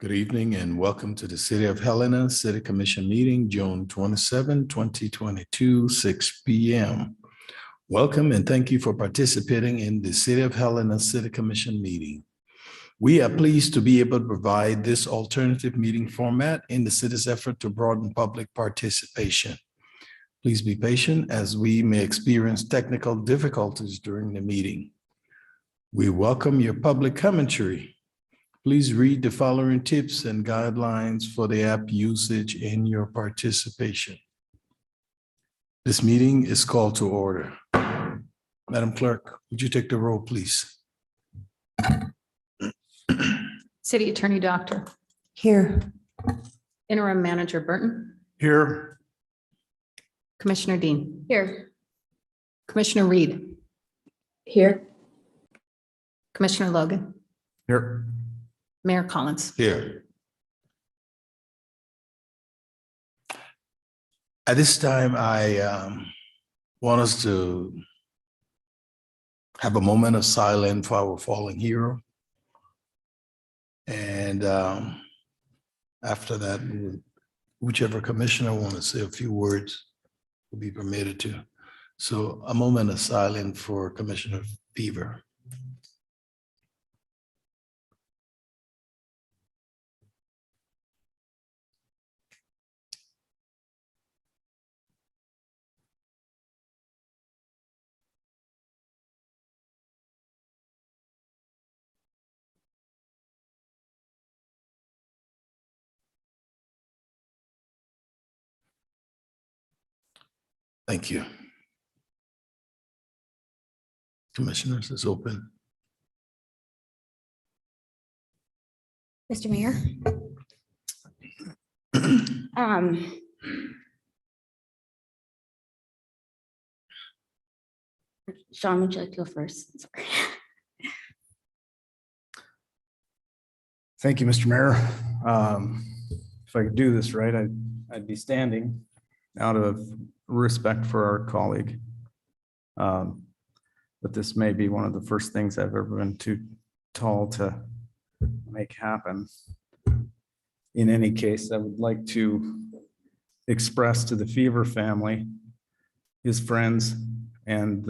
Good evening and welcome to the City of Helena City Commission meeting, June 27, 2022, 6 p.m. Welcome and thank you for participating in the City of Helena City Commission meeting. We are pleased to be able to provide this alternative meeting format in the city's effort to broaden public participation. Please be patient as we may experience technical difficulties during the meeting. We welcome your public commentary. Please read the following tips and guidelines for the app usage in your participation. This meeting is called to order. Madam Clerk, would you take the roll, please? City Attorney Doctor. Here. Interim Manager Burton. Here. Commissioner Dean. Here. Commissioner Reed. Here. Commissioner Logan. Here. Mayor Collins. Here. At this time, I want us to have a moment of silence for our fallen hero. And after that, whichever commissioner wants to say a few words will be permitted to. So a moment of silence for Commissioner Fever. Thank you. Commissioners, it's open. Mr. Mayor. Sean, would you like to go first? Sorry. Thank you, Mr. Mayor. If I could do this right, I'd be standing out of respect for our colleague. But this may be one of the first things I've ever been too tall to make happen. In any case, I would like to express to the Fever family, his friends, and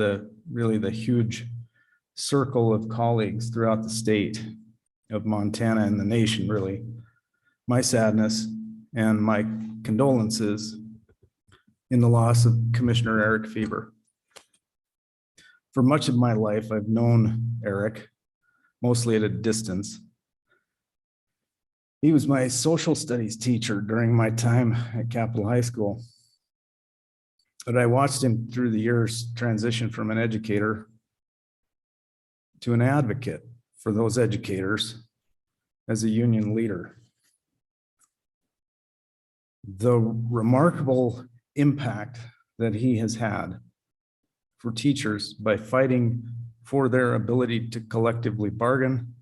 really the huge circle of colleagues throughout the state of Montana and the nation, really, my sadness and my condolences in the loss of Commissioner Eric Fever. For much of my life, I've known Eric, mostly at a distance. He was my social studies teacher during my time at Capitol High School. But I watched him through the years transition from an educator to an advocate for those educators as a union leader. The remarkable impact that he has had for teachers by fighting for their ability to collectively bargain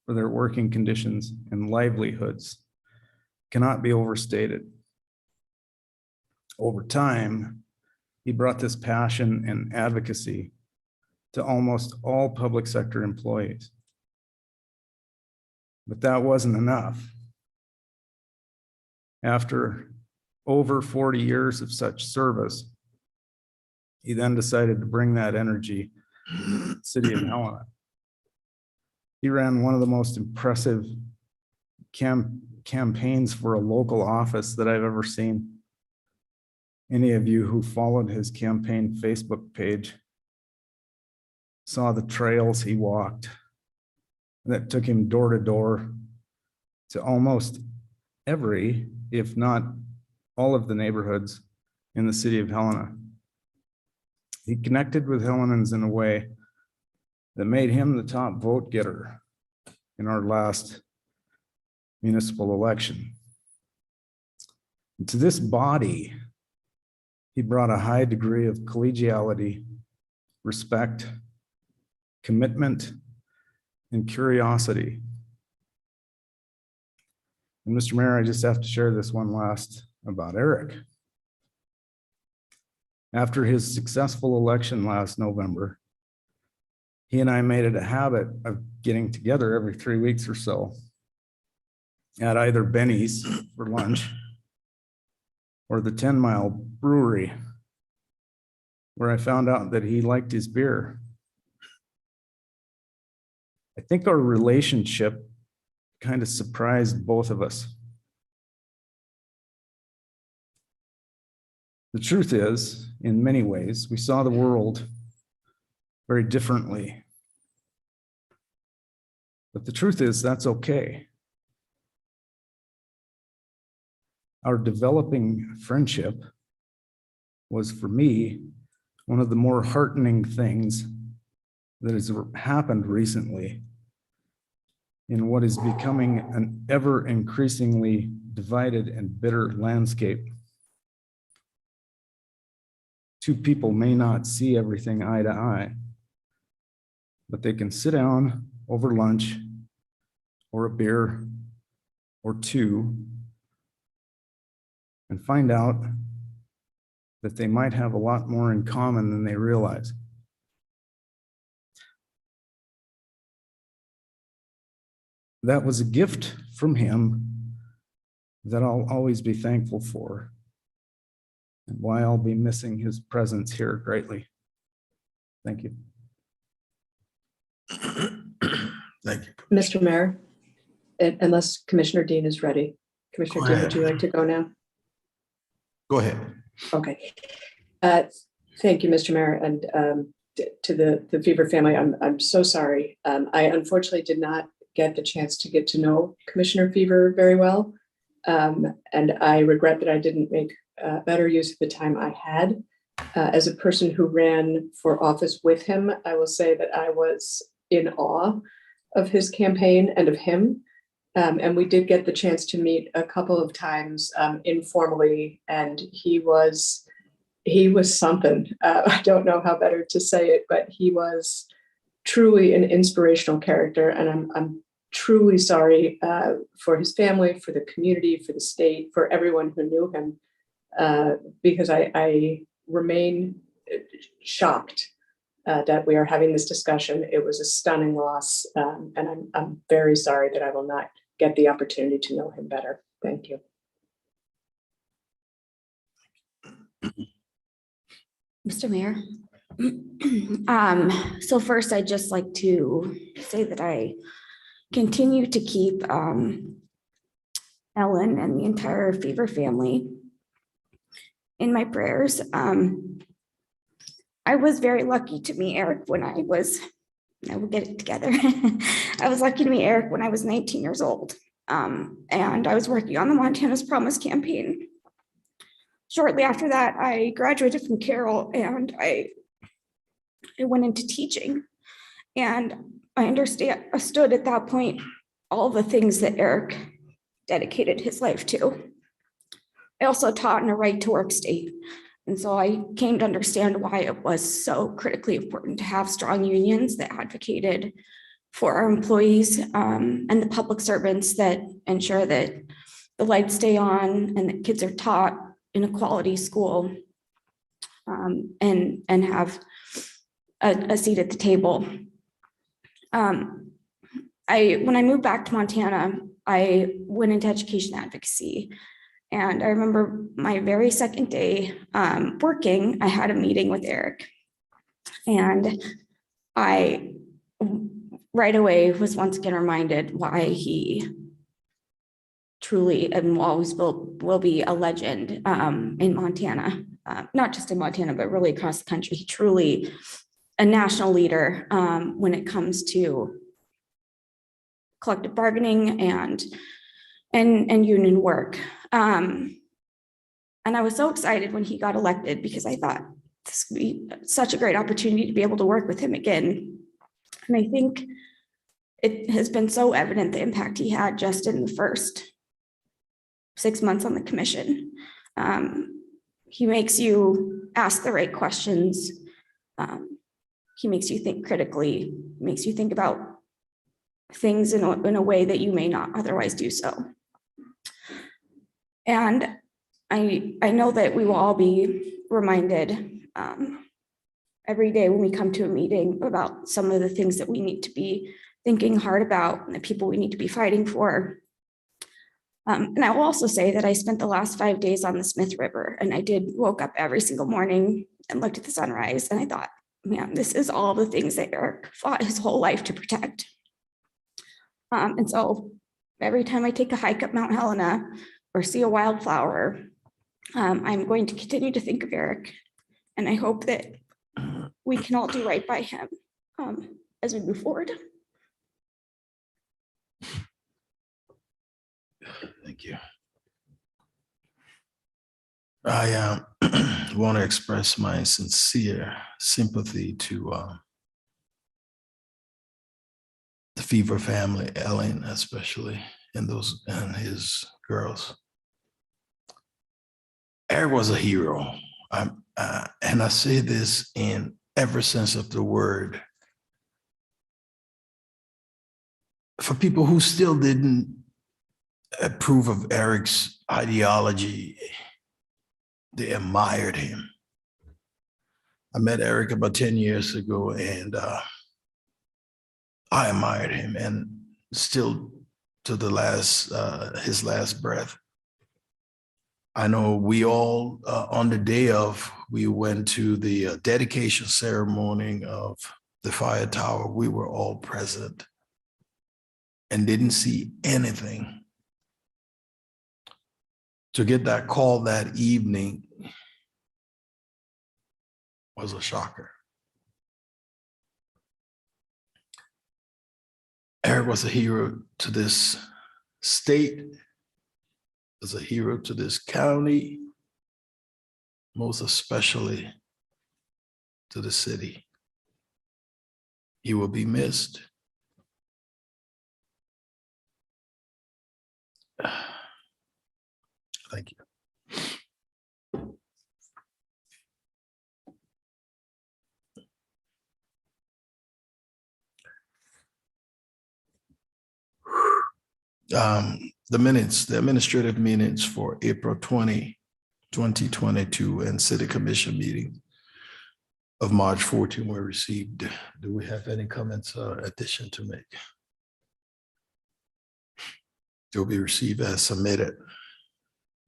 for their working conditions and livelihoods cannot be overstated. Over time, he brought this passion and advocacy to almost all public sector employees. But that wasn't enough. After over 40 years of such service, he then decided to bring that energy to the City of Helena. He ran one of the most impressive campaigns for a local office that I've ever seen. Any of you who followed his campaign Facebook page saw the trails he walked that took him door to door to almost every, if not all of the neighborhoods in the City of Helena. He connected with Helenans in a way that made him the top vote getter in our last municipal election. And to this body, he brought a high degree of collegiality, respect, commitment, and curiosity. And Mr. Mayor, I just have to share this one last about Eric. After his successful election last November, he and I made it a habit of getting together every 3 weeks or so at either Benny's for lunch or the 10 Mile Brewery, where I found out that he liked his beer. I think our relationship kind of surprised both of us. The truth is, in many ways, we saw the world very differently. But the truth is, that's okay. Our developing friendship was, for me, one of the more heartening things that has happened recently in what is becoming an ever increasingly divided and bitter landscape. Two people may not see everything eye to eye, but they can sit down over lunch or a beer or two and find out that they might have a lot more in common than they realize. That was a gift from him that I'll always be thankful for, and why I'll be missing his presence here greatly. Thank you. Thank you. Mr. Mayor, unless Commissioner Dean is ready. Commissioner Go Dean, would you ahead. like to go now? Go ahead. Okay. Thank you, Mr. Mayor, and to the Fever family, I'm so sorry. I unfortunately did not get the chance to get to know Commissioner Fever very well. And I regret that I didn't make better use of the time I had. As a person who ran for office with him, I will say that I was in awe of his campaign and of him. And we did get the chance to meet a couple of times informally, and he was something. I don't know how better to say it, but he was truly an inspirational character, and I'm truly sorry for his family, for the community, for the state, for everyone who knew him, because I remain shocked that we are having this discussion. It was a stunning loss, and I'm very sorry that I will not get the opportunity to know him better. Thank you. Mr. Mayor. So first, I'd just like to say that I continue to keep Ellen and the entire Fever family in my prayers. I was very lucky to meet Eric when I will get it together. I was lucky to meet Eric when I was 19 years old. And I was working on the Montana's Promise campaign. Shortly after that, I graduated from Carroll and I went into teaching. And I understood at that point all the things that Eric dedicated his life to. I also taught in a right to work state. And so I came to understand why it was so critically important to have strong unions that advocated for our employees and the public servants that ensure that the lights stay on and that kids are taught in a quality school and have a seat at the table. When I moved back to Montana, I went into education advocacy. And I remember my very second day working, I had a meeting with Eric. And I right away was once again reminded why he truly and always will be a legend in Montana, not just in Montana, but really across the country. He truly a national leader when it comes to collective bargaining and union work. And I was so excited when he got elected because I thought this would be such a great opportunity to be able to work with him again. And I think it has been so evident the impact he had just in the first 6 months on the commission. He makes you ask the right questions. He makes you think critically, makes you think about things in a way that you may not otherwise do so. And I know that we will all be reminded every day when we come to a meeting about some of the things that we need to be thinking hard about and the people we need to be fighting for. And I will also say that I spent the last 5 days on the Smith River, and I woke up every single morning and looked at the sunrise, and I thought, man, this is all the things that Eric fought his whole life to protect. And so every time I take a hike up Mount Helena or see a wildflower, I'm going to continue to think of Eric. And I hope that we can all do right by him as we move forward. Thank you. I want to express my sincere sympathy to the Fever family, Ellen especially, and his girls. Eric was a hero. And I say this in every sense of the word. For people who still didn't approve of Eric's ideology, they admired him. I met Eric about 10 years ago, and I admired him, and still to the last, his last breath. I know we all, on the day of, we went to the dedication ceremony of the fire tower. We were all present and didn't see anything. To get that call that evening was a shocker. Eric was a hero to this state, was a hero to this county, most especially to the city. He will be missed. Thank you. The administrative minutes for April 20, 2022 and City Commission meeting of March 14 were received. Do we have any comments or addition to make? They'll be received as submitted.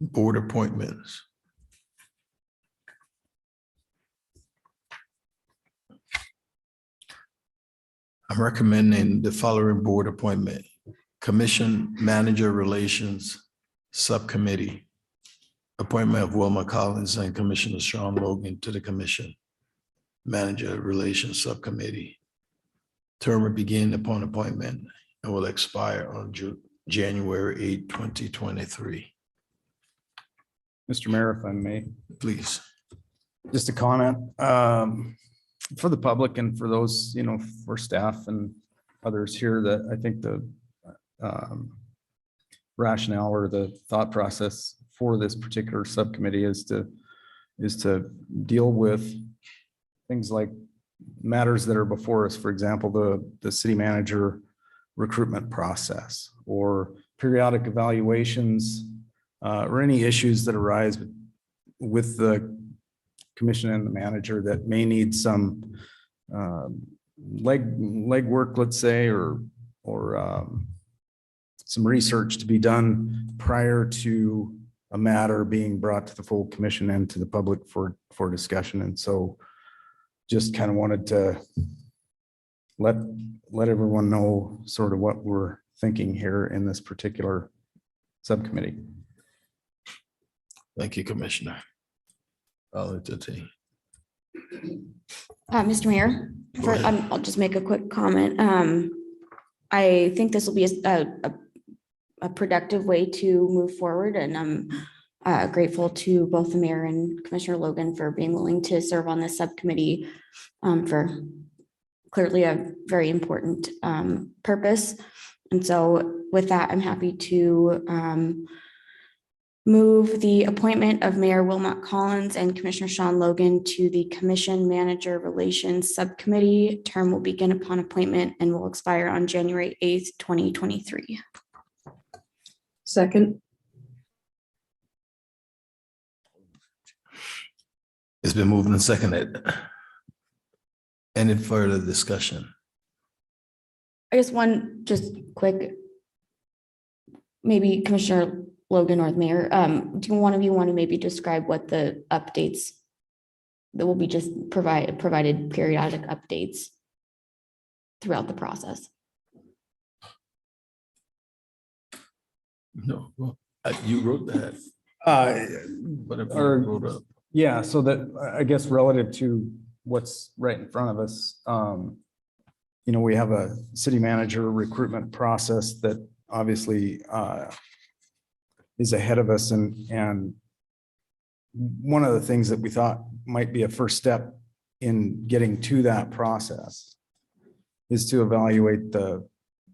Board appointments. I'm recommending the following board appointment. Commission Manager Relations Subcommittee. Appointment of Wilma Collins and Commissioner Sean Logan to the Commission Manager Relations Subcommittee. Term will begin upon appointment and will expire on January 8, 2023. Mr. Mayor, if I may, Please. just a comment for the public and for those, for staff and others here, that I think the rationale or the thought process for this particular subcommittee is to deal with things like matters that are before us. For example, the city manager recruitment process or periodic evaluations or any issues that arise with the commission and the manager that may need some legwork, let's say, or some research to be done prior to a matter being brought to the full commission and to the public for discussion. And so just kind of wanted to let everyone know sort of what we're thinking here in this particular subcommittee. Thank you, Commissioner. I'll entertain. Mr. Mayor, Go ahead. I'll just make a quick comment. I think this will be a productive way to move forward, and I'm grateful to both the mayor and Commissioner Logan for being willing to serve on this subcommittee for clearly a very important purpose. And so with that, I'm happy to move the appointment of Mayor Wilmot Collins and Commissioner Sean Logan to the Commission Manager Relations Subcommittee. Term will begin upon appointment and will expire on January 8th, 2023. Second. It's been moved and seconded. Any further discussion? I guess one just quick, maybe Commissioner Logan or the mayor, do one of you want to maybe describe what the updates that will be just provided periodic updates throughout the process? No, well, you wrote that. Uh, Whatever you or- wrote up. Yeah, so that, I guess relative to what's right in front of us, you know, we have a city manager recruitment process that obviously is ahead of us, and one of the things that we thought might be a first step in getting to that process is to evaluate the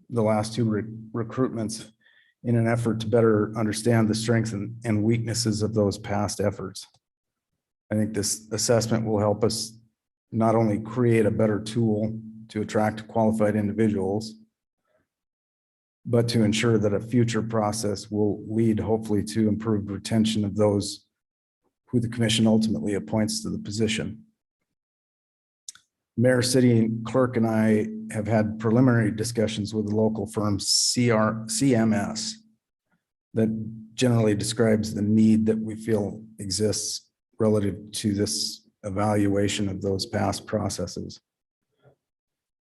last two recruitments in an effort to better understand the strengths and weaknesses of those past efforts. I think this assessment will help us not only create a better tool to attract qualified individuals, but to ensure that a future process will lead hopefully to improved retention of those who the commission ultimately appoints to the position. Mayor, city clerk, and I have had preliminary discussions with the local firm CMS that generally describes the need that we feel exists relative to this evaluation of those past processes.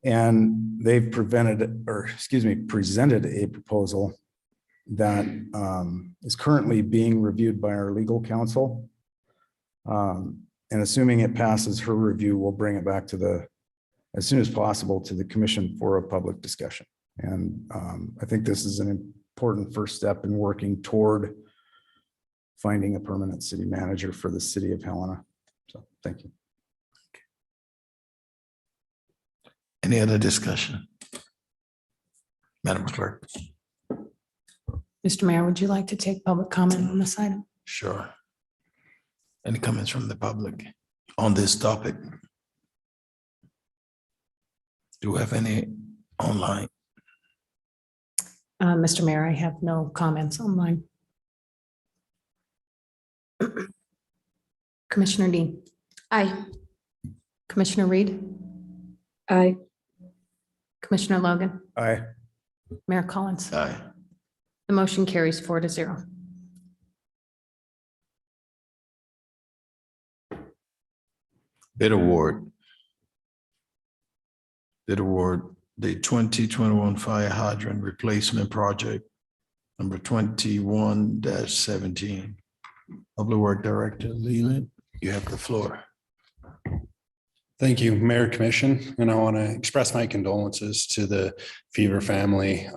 And they've presented a proposal that is currently being reviewed by our legal counsel. And assuming it passes her review, we'll bring it back to as soon as possible to the commission for a public discussion. And I think this is an important first step in working toward finding a permanent city manager for the city of Helena. So thank you. Any other discussion? Madam Clerk? Mr. Mayor, would you like to take public comment on this item? Sure. Any comments from the public on this topic? Do we have any online? Mr. Mayor, I have no comments online. Commissioner Dean, Aye. Commissioner Reed, Aye. Commissioner Logan, Aye. Mayor Collins. Aye. The motion carries 4-0. Bid award. Bid award, the 2021 fire hydrant replacement project, number 21-17. Public Work Director Leland, you have the floor. Thank you, Mayor, Commission, and I want to express my condolences to the Fever family.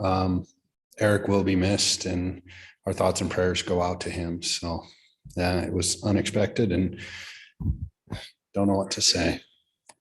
Eric will be missed, and our thoughts and prayers go out to him. So it was unexpected and don't know what to say.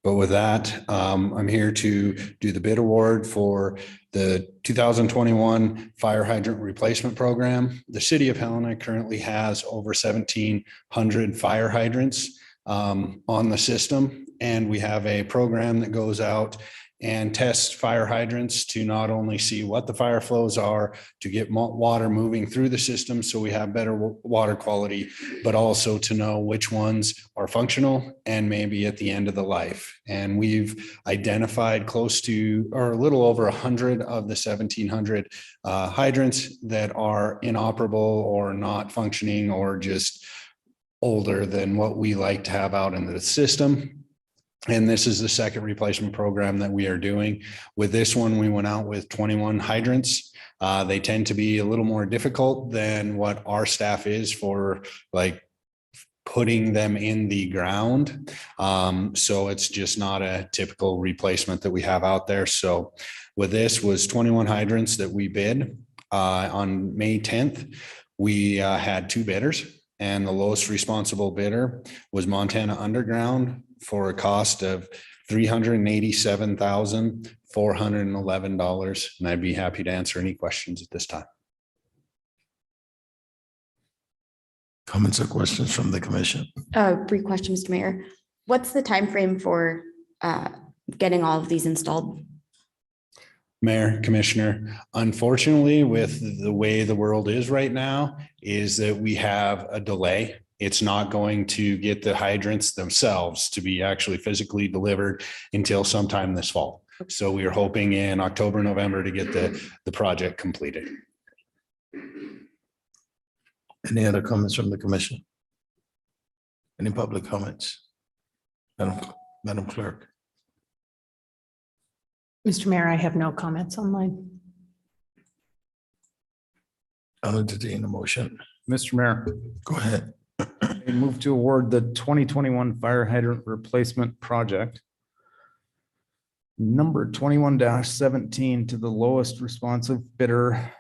But with that, I'm here to do the bid award for the 2021 fire hydrant replacement program. The city of Helena currently has over 1,700 fire hydrants on the system. And we have a program that goes out and tests fire hydrants to not only see what the fire flows are, to get water moving through the system so we have better water quality, but also to know which ones are functional and maybe at the end of the life. And we've identified close to, or a little over 100 of the 1,700 hydrants that are inoperable or not functioning or just older than what we like to have out in the system. And this is the second replacement program that we are doing. With this one, we went out with 21 hydrants. They tend to be a little more difficult than what our staff is for like putting them in the ground. So it's just not a typical replacement that we have out there. So with this was 21 hydrants that we bid on May 10th. We had two bidders, and the lowest responsible bidder was Montana Underground for a cost of $387,411. And I'd be happy to answer any questions at this time. Comments or questions from the commission? Brief question, Mr. Mayor. What's the time frame for getting all of these installed? Mayor, Commissioner, unfortunately, with the way the world is right now, is that we have a delay. It's not going to get the hydrants themselves to be actually physically delivered until sometime this fall. So we are hoping in October, November to get the project completed. Any other comments from the commission? Any public comments? Madam Clerk. Mr. Mayor, I have no comments online. I'll entertain a motion. Mr. Mayor, Go ahead. I move to award the 2021 fire hydrant replacement project number 21-17 to the lowest responsive bidder,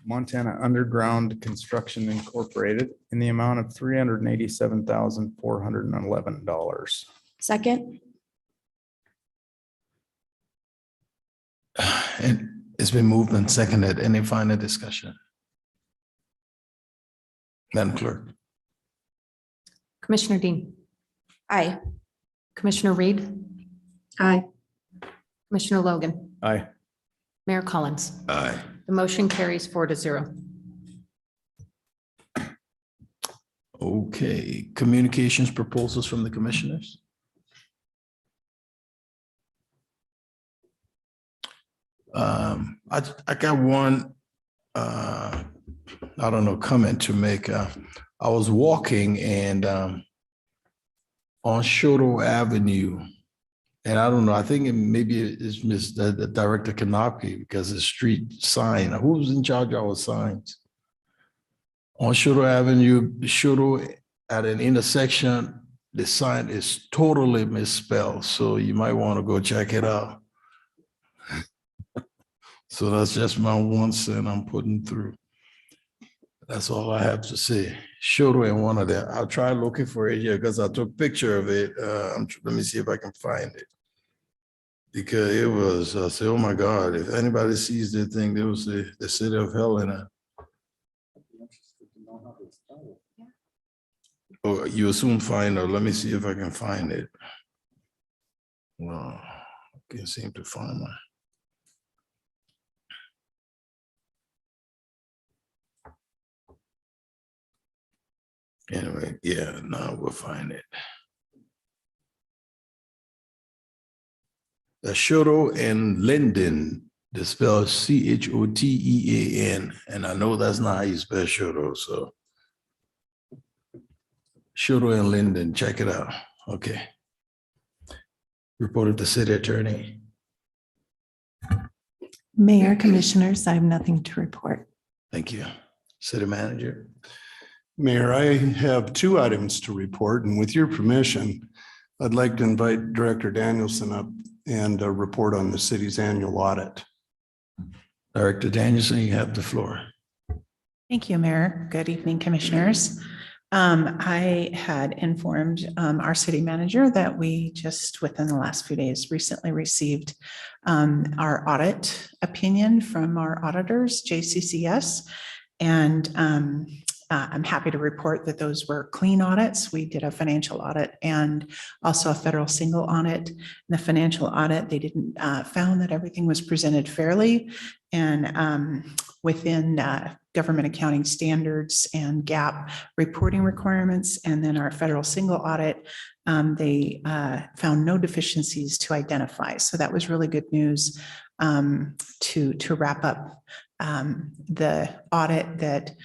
Montana Underground Construction Incorporated, in the amount of $387,411. Second, And it's been moved and seconded. Any final discussion? Madam Clerk. Commissioner Dean, aye. Commissioner Reed, Aye. Commissioner Logan, Aye. Mayor Collins. Aye. The motion carries 4-0. Okay, communications proposals from the commissioners. I got one, I don't know, comment to make. I was walking and on Shoto Avenue, and I don't know, I think maybe it's Miss the Director Kanopi because the street sign, who's in charge of our signs? On Shoto Avenue, Shoto at an intersection, the sign is totally misspelled, so you might want to go check it out. So that's just my 1 cent I'm putting through. That's all I have to say. Shoto in one of them. I'll try looking for it here because I took a picture of it. Let me see if I can find it. Because it was, I said, oh my God, if anybody sees the thing, they will say the City of Helena. Oh, you'll soon find out. Let me see if I can find it. Well, I can't seem to find my. Anyway, yeah, now we'll find it. The Shoto and Linden, they spell Chotean, and I know that's not how you spell Shoto, so. Shoto and Linden, check it out. Okay. Reported to city attorney. Mayor, Commissioners, I have nothing to report. Thank you. City manager. Mayor, I have 2 items to report, and with your permission, I'd like to invite Director Danielson up and report on the city's annual audit. Director Danielson, you have the floor. Thank you, Mayor. Good evening, Commissioners. I had informed our city manager that we just within the last few days recently received our audit opinion from our auditors, JCCS, and I'm happy to report that those were clean audits. We did a financial audit and also a federal single audit. In the financial audit, they didn't found that everything was presented fairly and within government accounting standards and GAAP reporting requirements. And then our federal single audit, they found no deficiencies to identify. So that was really good news to wrap up the audit that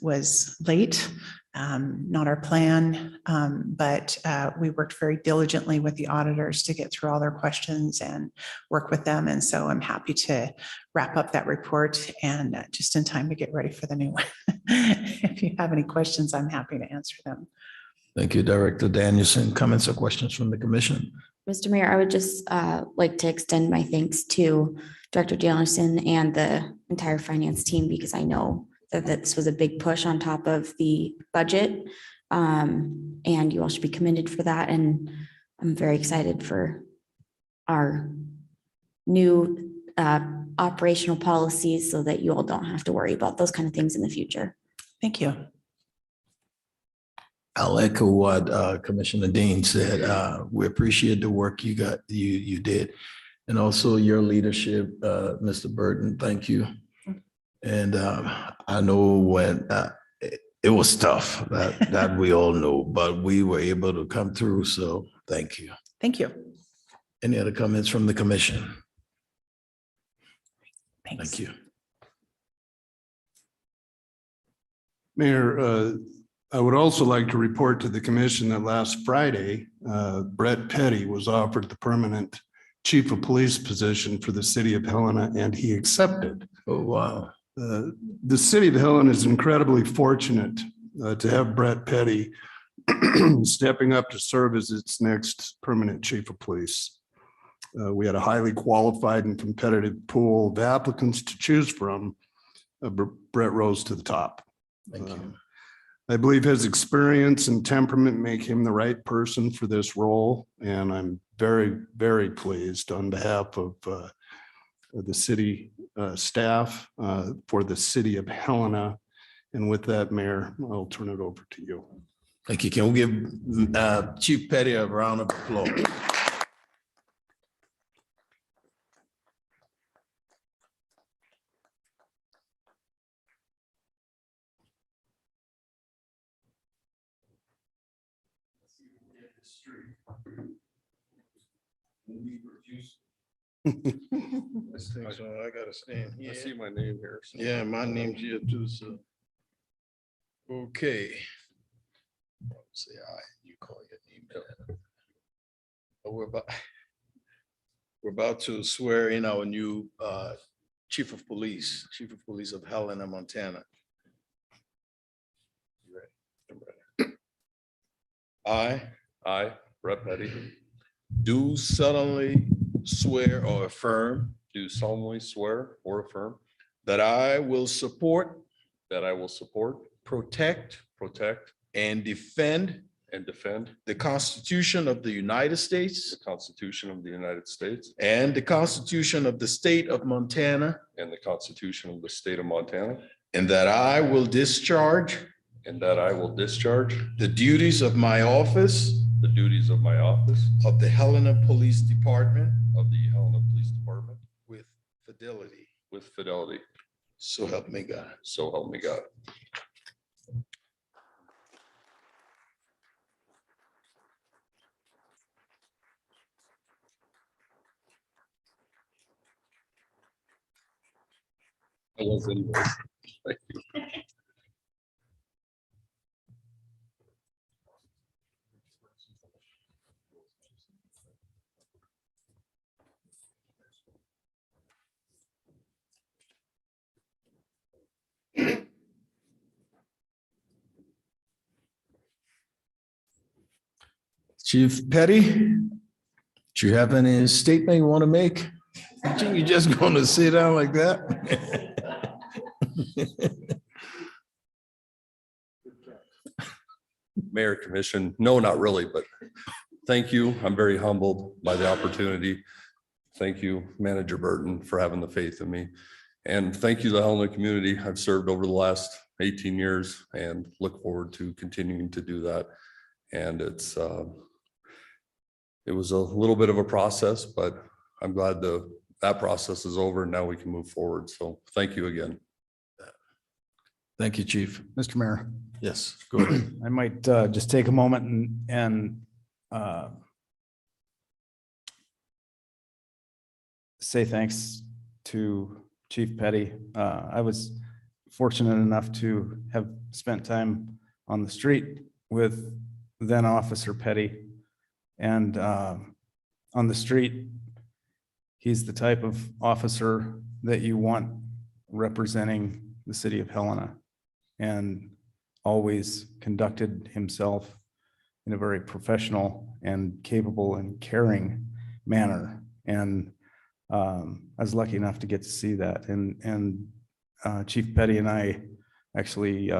was late, not our plan, but we worked very diligently with the auditors to get through all their questions and work with them. And so I'm happy to wrap up that report and just in time to get ready for the new one. If you have any questions, I'm happy to answer them. Thank you, Director Danielson. Comments or questions from the commission? Mr. Mayor, I would just like to extend my thanks to Director Danielson and the entire finance team, because I know that this was a big push on top of the budget. And you all should be commended for that. And I'm very excited for our new operational policies so that you all don't have to worry about those kind of things in the future. Thank you. I'll echo what Commissioner Dean said. We appreciate the work you did, and also your leadership, Mr. Burton. Thank you. And I know when it was tough, that we all know, but we were able to come through. So thank you. Thank you. Any other comments from the commission? Thanks. Thank you. Mayor, I would also like to report to the commission that last Friday, Brett Petty was offered the permanent chief of police position for the city of Helena, and he accepted. Oh, wow. The city of Helena is incredibly fortunate to have Brett Petty stepping up to serve as its next permanent chief of police. We had a highly qualified and competitive pool of applicants to choose from. Brett rose to the top. Thank you. I believe his experience and temperament make him the right person for this role, and I'm very, very pleased on behalf of the city staff for the city of Helena. And with that, Mayor, I'll turn it over to you. Thank you. Can we give Chief Petty a round of applause? So I gotta stand here. I see my name here. so- Yeah, my name's here too, so. Okay. Say aye, you call your name. We're about to swear in our new chief of police of Helena, Montana. You ready? I'm ready. I, Brett Petty, Do solemnly swear or affirm do solemnly swear or affirm that I will support, that I will support, protect, protect, and defend and defend the Constitution of the United the States Constitution of the United States and the Constitution of the State of Montana, and the Constitution of the State of Montana, and that I will discharge and that I will discharge the duties of my office the duties of my office of the Helena Police Department of the Helena Police Department with fidelity. with fidelity. So help me God. So help me God. I was anyway. Thank you. Chief Petty, do you have any statement you want to make? You just going to sit down like that? Mayor, Commission, no, not really, but thank you. I'm very humbled by the opportunity. Thank you, Manager Burton, for having the faith in me. And thank you to the Helena community. I've served over the last 18 years and look forward to continuing to do that. And it was a little bit of a process, but I'm glad that process is over and now we can move forward. So thank you again. Thank you, Chief. Mr. Mayor, Yes, go ahead. I might just take a moment and say thanks to Chief Petty. I was fortunate enough to have spent time on the street with then Officer Petty. And on the street, he's the type of officer that you want representing the city of Helena, and always conducted himself in a very professional and capable and caring manner. And I was lucky enough to get to see that. And Chief Petty and I actually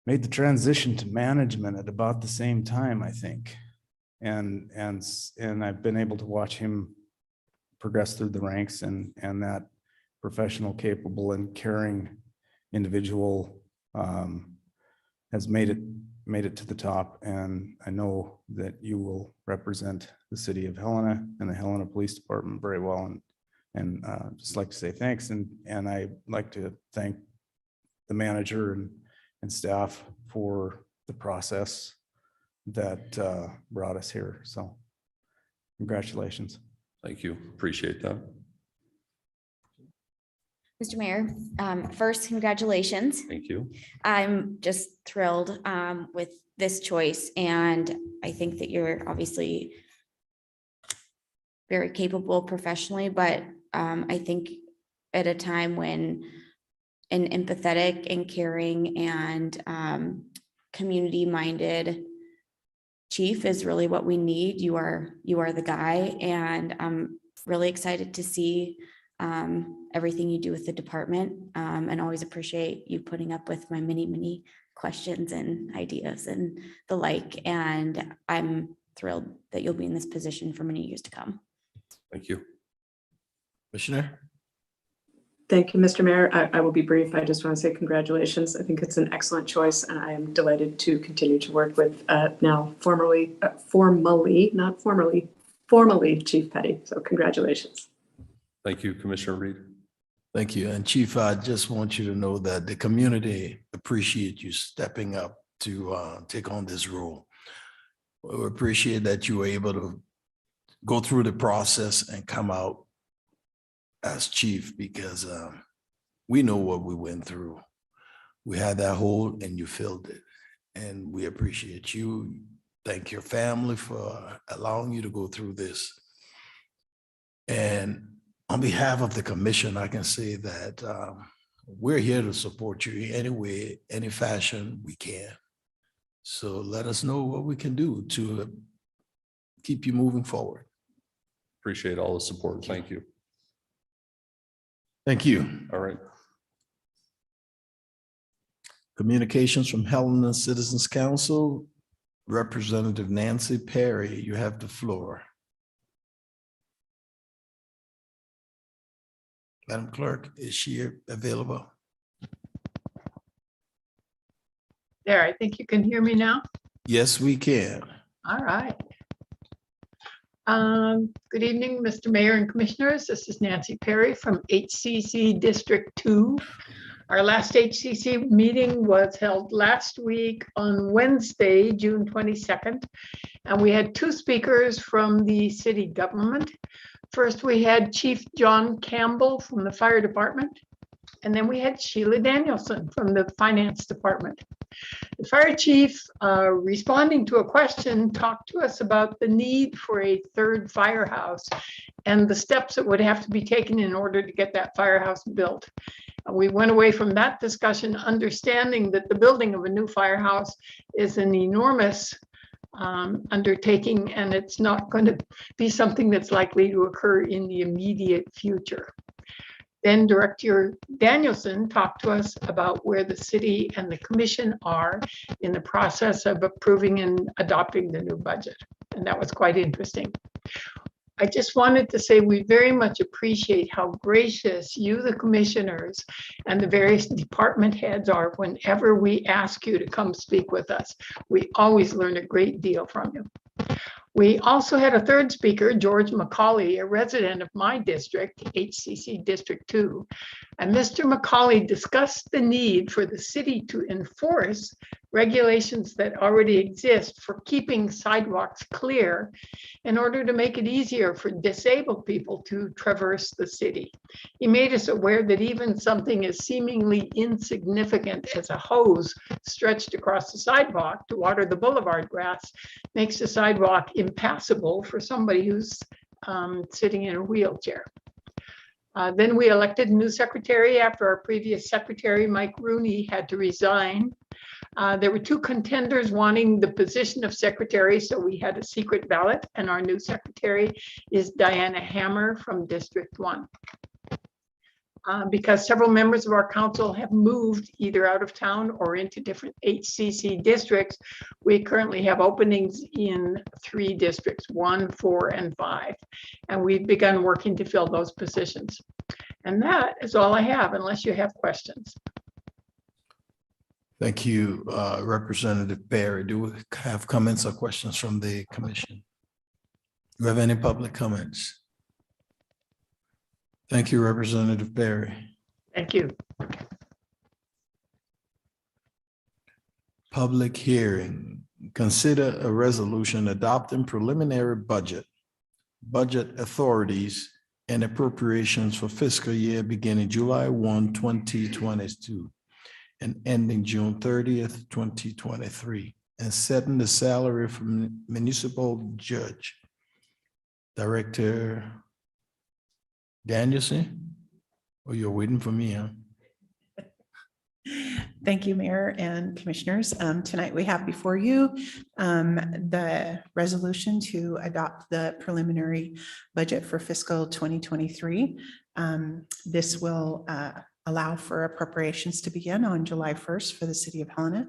made the transition to management at about the same time, I think. And I've been able to watch him progress through the ranks, and that professional, capable, and caring individual has made it to the top. And I know that you will represent the city of Helena and the Helena Police Department very well. And just like to say thanks. And I like to thank the manager and staff for the process that brought us here. So congratulations. Thank you. Appreciate that. Mr. Mayor, first, congratulations. Thank you. I'm just thrilled with this choice, and I think that you're obviously very capable professionally, but I think at a time when an empathetic and caring and community-minded chief is really what we need. You are the guy, and I'm really excited to see everything you do with the department, and always appreciate you putting up with my many questions and ideas and the like. And I'm thrilled that you'll be in this position for many years to come. Thank you. Commissioner? Thank you, Mr. Mayor. I will be brief. I just want to say congratulations. I think it's an excellent choice, and I am delighted to continue to work with now formally Chief Petty. So congratulations. Thank you, Commissioner Reed. Thank you. And Chief, I just want you to know that the community appreciate you stepping up to take on this role. We appreciate that you were able to go through the process and come out as chief, because we know what we went through. We had that hole and you filled it. And we appreciate you. Thank your family for allowing you to go through this. And on behalf of the commission, I can say that we're here to support you any way, any fashion we can. So let us know what we can do to keep you moving forward. Appreciate all the support. Thank you. Thank you. All right. Communications from Helena Citizens Council, Representative Nancy Perry, you have the floor. Madam Clerk, is she available? There, I think you can hear me now. Yes, we can. All right. Good evening, Mr. Mayor and Commissioners. This is Nancy Perry from HCC District 2. Our last HCC meeting was held last week on Wednesday, June 22nd, and we had two speakers from the city government. First, we had Chief John Campbell from the fire department, and then we had Sheila Danielson from the finance department. The fire chief, responding to a question, talked to us about the need for a third firehouse and the steps that would have to be taken in order to get that firehouse built. We went away from that discussion understanding that the building of a new firehouse is an enormous undertaking, and it's not going to be something that's likely to occur in the immediate future. Then Director Danielson talked to us about where the city and the commission are in the process of approving and adopting the new budget. And that was quite interesting. I just wanted to say we very much appreciate how gracious you, the commissioners, and the various department heads are whenever we ask you to come speak with us. We always learn a great deal from you. We also had a third speaker, George McCauley, a resident of my district, HCC District 2. And Mr. McCauley discussed the need for the city to enforce regulations that already exist for keeping sidewalks clear in order to make it easier for disabled people to traverse the city. He made us aware that even something as seemingly insignificant as a hose stretched across the sidewalk to water the boulevard grass makes the sidewalk impassable for somebody who's sitting in a wheelchair. Then we elected a new secretary after our previous secretary, Mike Rooney, had to resign. There were two contenders wanting the position of secretary, so we had a secret ballot, and our new secretary is Diana Hammer from District 1. Because several members of our council have moved either out of town or into different HCC districts, we currently have openings in 3 districts, 1, 4, and 5. And we've begun working to fill those positions. And that is all I have, unless you have questions. Thank you, Representative Perry. Do we have comments or questions from the commission? Do you have any public comments? Thank you, Representative Perry. Thank you. Public hearing. Consider a resolution adopting preliminary budget authorities and appropriations for fiscal year beginning July 1, 2022, and ending June 30th, 2023, and setting the salary for municipal judge. Director Danielson, or you're waiting for me, huh? Thank you, Mayor and Commissioners. Tonight we have before you the resolution to adopt the preliminary budget for fiscal 2023. This will allow for appropriations to begin on July 1st for the City of Helena.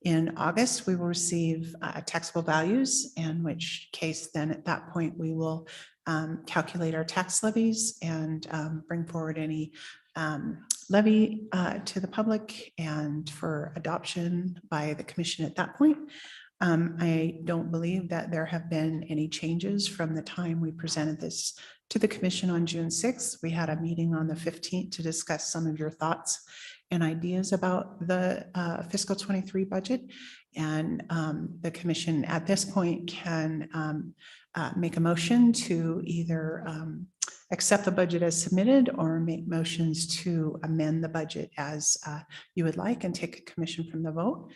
In August, we will receive taxable values, in which case then at that point we will calculate our tax levies and bring forward any levy to the public and for adoption by the commission at that point. I don't believe that there have been any changes from the time we presented this to the commission on June 6th. We had a meeting on the 15th to discuss some of your thoughts and ideas about the fiscal 23 budget. And the commission at this point can make a motion to either accept the budget as submitted or make motions to amend the budget as you would like and take a commission from the vote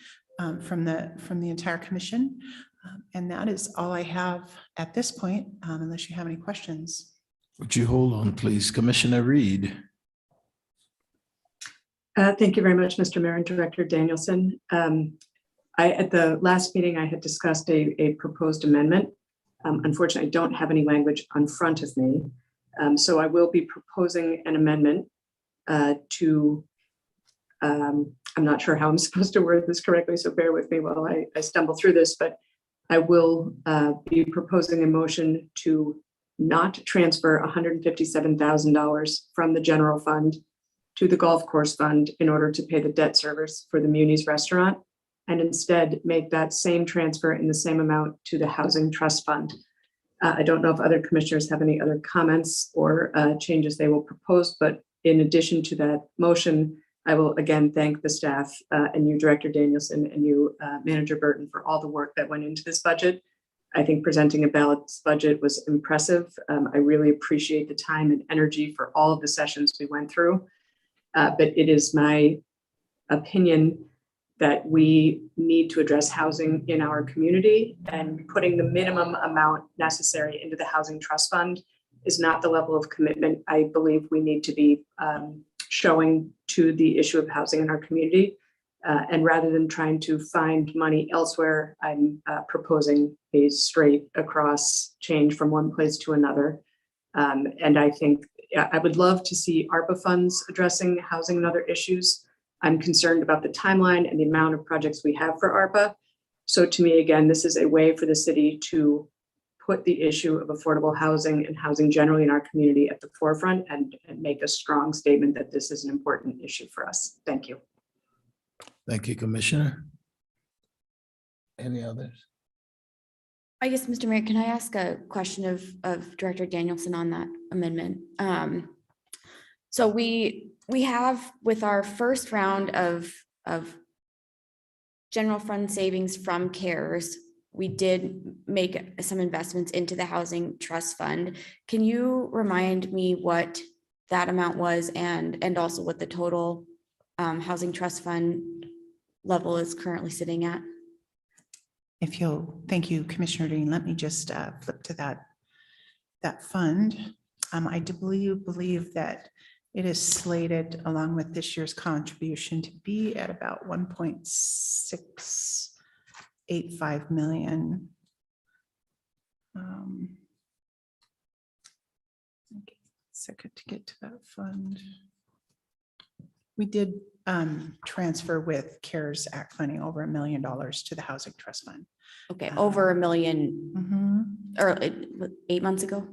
from the entire commission. And that is all I have at this point, unless you have any questions. Would you hold on, please? Commissioner Reed. Thank you very much, Mr. Mayor and Director Danielson. At the last meeting, I had discussed a proposed amendment. Unfortunately, I don't have any language on front of me. So I will be proposing an amendment to, I'm not sure how I'm supposed to word this correctly, so bear with me while I stumble through this, but I will be proposing a motion to not transfer $157,000 from the general fund to the golf course fund in order to pay the debt service for the Muni's restaurant, and instead make that same transfer in the same amount to the housing trust fund. I don't know if other commissioners have any other comments or changes they will propose, but in addition to that motion, I will again thank the staff and you, Director Danielson, and you, Manager Burton, for all the work that went into this budget. I think presenting a balanced budget was impressive. I really appreciate the time and energy for all of the sessions we went through. But it is my opinion that we need to address housing in our community, and putting the minimum amount necessary into the housing trust fund is not the level of commitment I believe we need to be showing to the issue of housing in our community. And rather than trying to find money elsewhere, I'm proposing a straight across change from one place to another. And I think I would love to see ARPA funds addressing housing and other issues. I'm concerned about the timeline and the amount of projects we have for ARPA. So to me, again, this is a way for the city to put the issue of affordable housing and housing generally in our community at the forefront and make a strong statement that this is an important issue for us. Thank you. Thank you, Commissioner. Any others? I guess, Mr. Mayor, can I ask a question of Director Danielson on that amendment? So we have, with our first round of general fund savings from CARES, we did make some investments into the housing trust fund. Can you remind me what that amount was and also what the total housing trust fund level is currently sitting at? If you'll, thank you, Commissioner Dean. Let me just flip to that fund. I do believe that it is slated, along with this year's contribution, to be at about 1.685 million. Second to get to that fund. We did transfer with CARES Act funding over $1 million to the housing trust fund. Okay, over $1 million, or 8 months ago?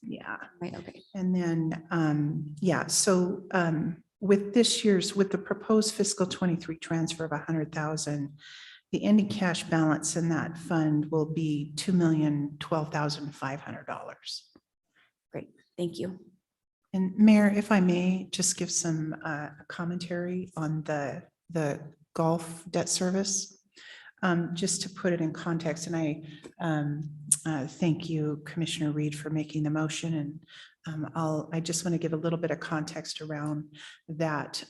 Yeah. Right, okay. And then, yeah, so with the proposed fiscal 23 transfer of 100,000, the ending cash balance in that fund will be $2,012,500. Great, thank you. And Mayor, if I may just give some commentary on the golf debt service, just to put it in context. And Thank you, Commissioner Reed, for making the motion. And I just want to give a little bit of context around that.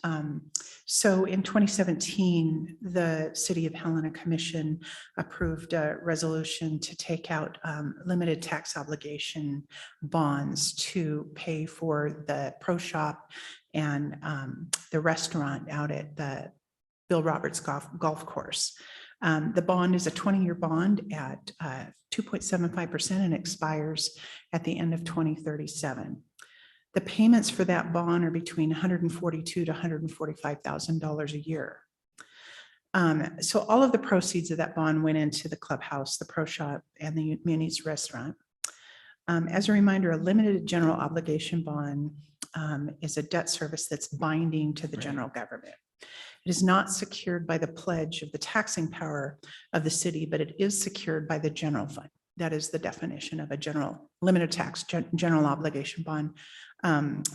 So in 2017, the City of Helena Commission approved a resolution to take out limited tax obligation bonds to pay for the pro shop and the restaurant out at the Bill Roberts Golf Course. The bond is a 20-year bond at 2.75% and expires at the end of 2037. The payments for that bond are between $142,000 to $145,000 a year. So all of the proceeds of that bond went into the clubhouse, the pro shop, and the Muni's restaurant. As a reminder, a limited general obligation bond is a debt service that's binding to the general government. It is not secured by the pledge of the taxing power of the city, but it is secured by the general fund. That is the definition of a general limited tax general obligation bond,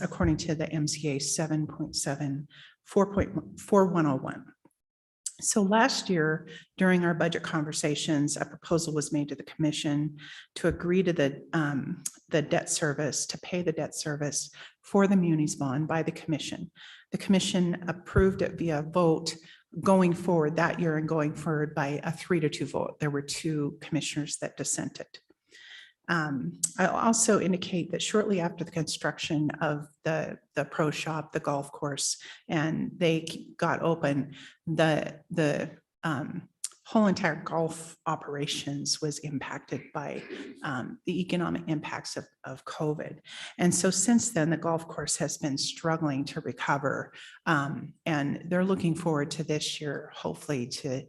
according to the MCA 7.7 4.4101. So last year, during our budget conversations, a proposal was made to the commission to agree to the debt service, to pay the debt service for the Muni's bond by the commission. The commission approved it via vote going forward that year and going forward by a 3-2 vote. There were 2 commissioners that dissented. I'll also indicate that shortly after the construction of the pro shop, the golf course, and they got open, the whole entire golf operations was impacted by the economic impacts of COVID. And so since then, the golf course has been struggling to recover. And they're looking forward to this year, hopefully to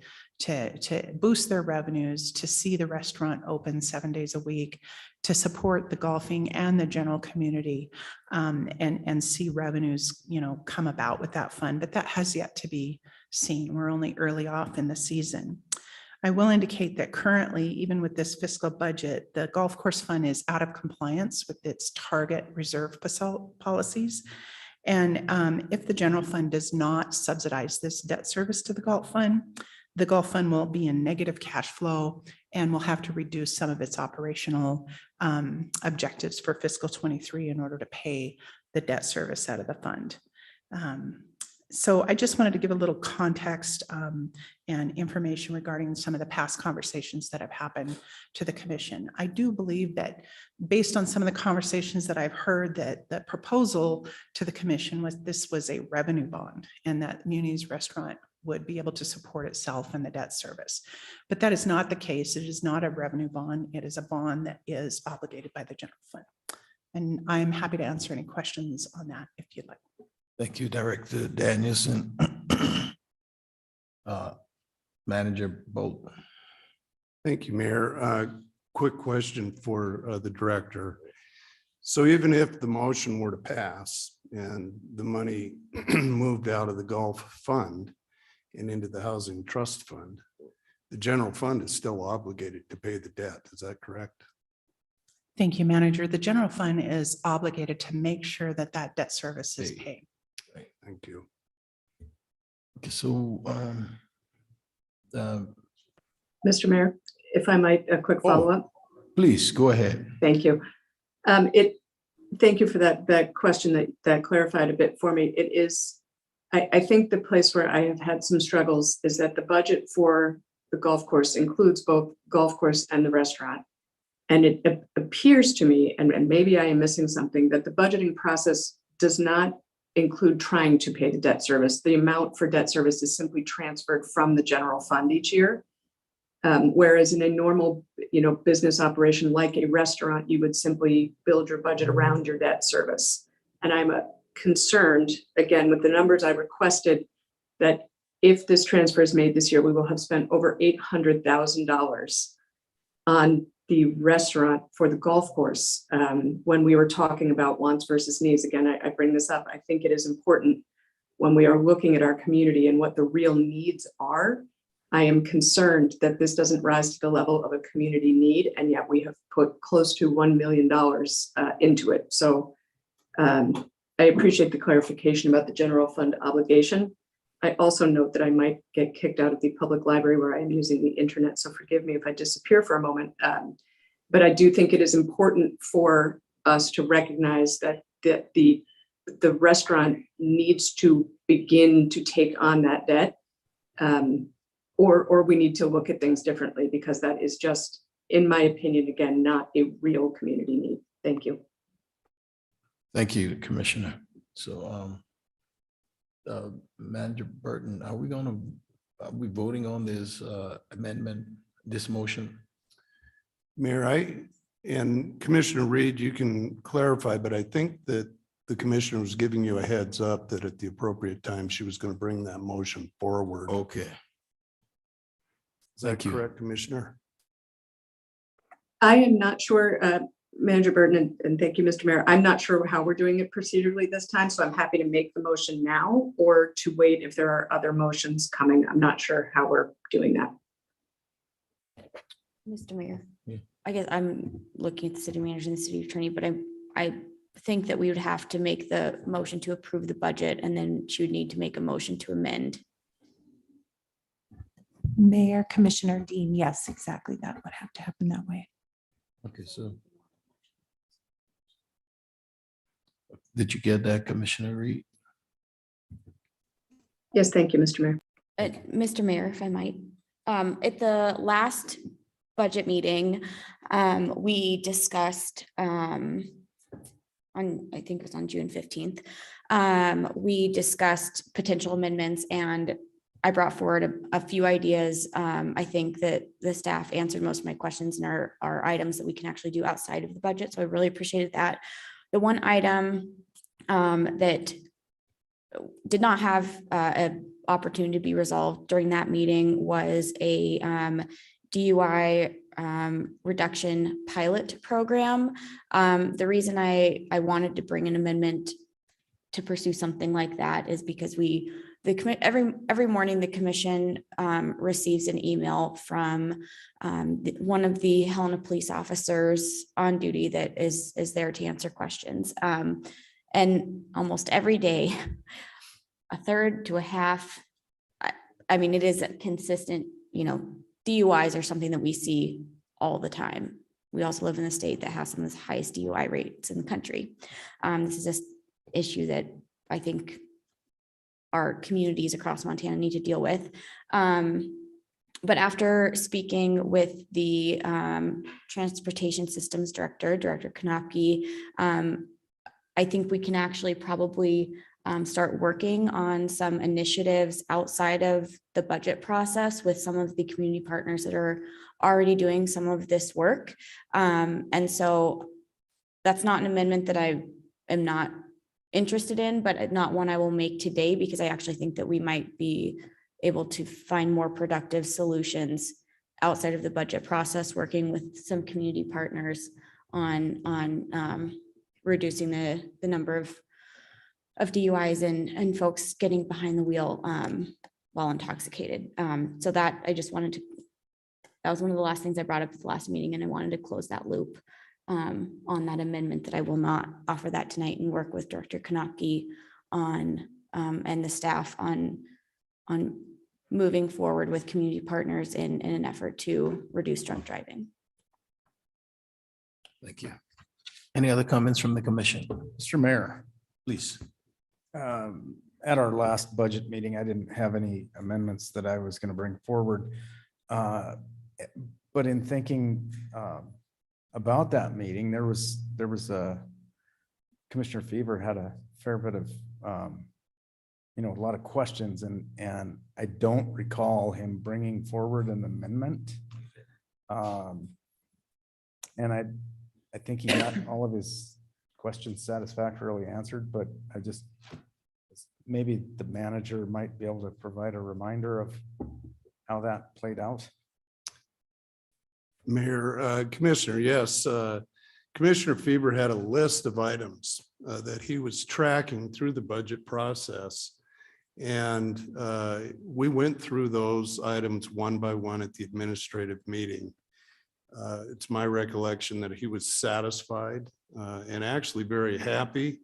boost their revenues, to see the restaurant open 7 days a week, to support the golfing and the general community, and see revenues, come about with that fund. But that has yet to be seen. We're only early off in the season. I will indicate that currently, even with this fiscal budget, the golf course fund is out of compliance with its target reserve policies. And if the general fund does not subsidize this debt service to the golf fund will be in negative cash flow and will have to reduce some of its operational objectives for fiscal 23 in order to pay the debt service out of the fund. So I just wanted to give a little context and information regarding some of the past conversations that have happened to the commission. I do believe that based on some of the conversations that I've heard, that the proposal to the commission was this was a revenue bond and that Muni's restaurant would be able to support itself and the debt service. But that is not the case. It is not a revenue bond. It is a bond that is obligated by the general fund. And I'm happy to answer any questions on that if you'd like. Thank you, Director Danielson. Manager Bolt. Thank you, Mayor. Quick question for the director. So even if the motion were to pass and the money moved out of the golf fund and into the housing trust fund, the general fund is still obligated to pay the debt. Is that correct? Thank you, Manager. The general fund is obligated to make sure that that debt service is paid. Thank you. Okay, so Mr. Mayor, if I might, a quick follow-up. please go ahead. Thank you. Thank you for that question that clarified a bit for me. It is, I think the place where I have had some struggles is that the budget for the golf course includes both golf course and the restaurant. And it appears to me, and maybe I am missing something, that the budgeting process does not include trying to pay the debt service. The amount for debt service is simply transferred from the general fund each year. Whereas in a normal, business operation like a restaurant, you would simply build your budget around your debt service. And I'm concerned, again, with the numbers I requested, that if this transfer is made this year, we will have spent over $800,000 on the restaurant for the golf course. When we were talking about wants versus needs, again, I bring this up. I think it is important when we are looking at our community and what the real needs are. I am concerned that this doesn't rise to the level of a community need, and yet we have put close to $1 million into it. So I appreciate the clarification about the general fund obligation. I also note that I might get kicked out of the public library where I am using the internet, so forgive me if I disappear for a moment. But I do think it is important for us to recognize that the restaurant needs to begin to take on that debt. Or we need to look at things differently, because that is just, in my opinion, again, not a real community need. Thank you. Thank you, Commissioner. So, Manager Burton, are we voting on this amendment, this motion? Mayor, and Commissioner Reed, you can clarify, but I think that the commissioner was giving you a heads up that at the appropriate time, she was going to bring that motion forward. Okay. Is that Thank you. correct, Commissioner? I am not sure, Manager Burton, and thank you, Mr. Mayor. I'm not sure how we're doing it procedurally this time, so I'm happy to make the motion now or to wait if there are other motions coming. I'm not sure how we're doing that. Mr. Mayor, Yeah. I guess I'm looking at the city manager and the city attorney, but I think that we would have to make the motion to approve the budget, and then she would need to make a motion to amend. Mayor, Commissioner Dean, yes, exactly. That would have to happen that way. Okay, so. Did you get that, Commissioner Reed? Yes, thank you, Mr. Mayor. Mr. Mayor, if I might, at the last budget meeting, we discussed, I think it was on June 15th, we discussed potential amendments, and I brought forward a few ideas. I think that the staff answered most of my questions and are items that we can actually do outside of the budget. So I really appreciated that. The one item that did not have an opportunity to be resolved during that meeting was a DUI reduction pilot program. The reason I wanted to bring an amendment to pursue something like that is because every morning the commission receives an email from one of the Helena police officers on duty that is there to answer questions. And almost every day, a third to a half, I mean, it is a consistent, DUIs are something that we see all the time. We also live in a state that has some of the highest DUI rates in the country. This is an issue that I think our communities across Montana need to deal with. But after speaking with the Transportation Systems Director Kanapke, I think we can actually probably start working on some initiatives outside of the budget process with some of the community partners that are already doing some of this work. And so that's not an amendment that I am not interested in, but not one I will make today, because I actually think that we might be able to find more productive solutions outside of the budget process, working with some community partners on reducing the number of DUIs and folks getting behind the wheel while intoxicated. So that was one of the last things I brought up at the last meeting, and I wanted to close that loop on that amendment, that I will not offer that tonight, and work with Director Kanapke on and the staff on moving forward with community partners in an effort to reduce drunk driving. Thank you. Any other comments from the commission? Mr. Mayor, Please. at our last budget meeting, I didn't have any amendments that I was going to bring forward. But in thinking about that meeting, there was Commissioner Fever had a fair bit of, a lot of questions, and I don't recall him bringing forward an amendment. And I think he got all of his questions satisfactorily answered, but maybe the manager might be able to provide a reminder of how that played out. Mayor, Commissioner, yes. Commissioner Fever had a list of items that he was tracking through the budget process. And we went through those items one by one at the administrative meeting. It's my recollection that he was satisfied and actually very happy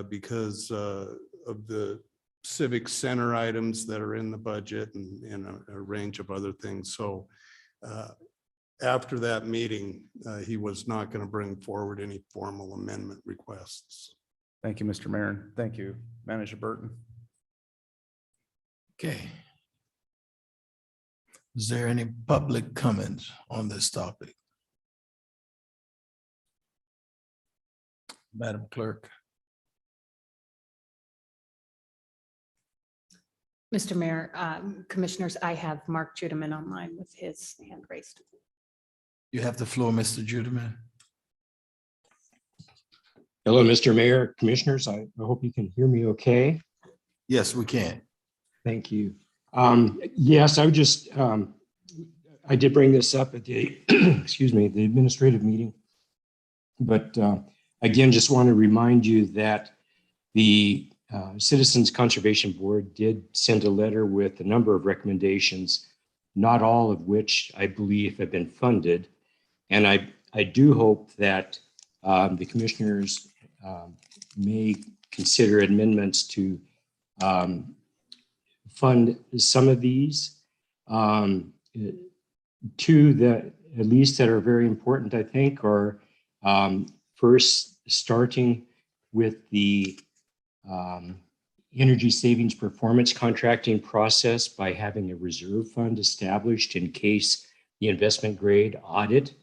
because of the civic center items that are in the budget and a range of other things. So after that meeting, he was not going to bring forward any formal amendment requests. Thank you, Mr. Mayor. Thank you, Manager Burton. Okay. Is there any public comments on this topic? Madam Clerk. Mr. Mayor, Commissioners, I have Mark Judeman online with his hand raised. You have the floor, Mr. Judeman. Hello, Mr. Mayor, Commissioners. I hope you can hear me okay. Yes, we can. Thank you. Yes, I did bring this up at the, excuse me, the administrative meeting. But again, just want to remind you that the Citizens Conservation Board did send a letter with a number of recommendations, not all of which I believe have been funded. And I do hope that the commissioners may consider amendments to fund some of these. Two that at least that are very important, I think, are first starting with the energy savings performance contracting process by having a reserve fund established in case the investment grade audit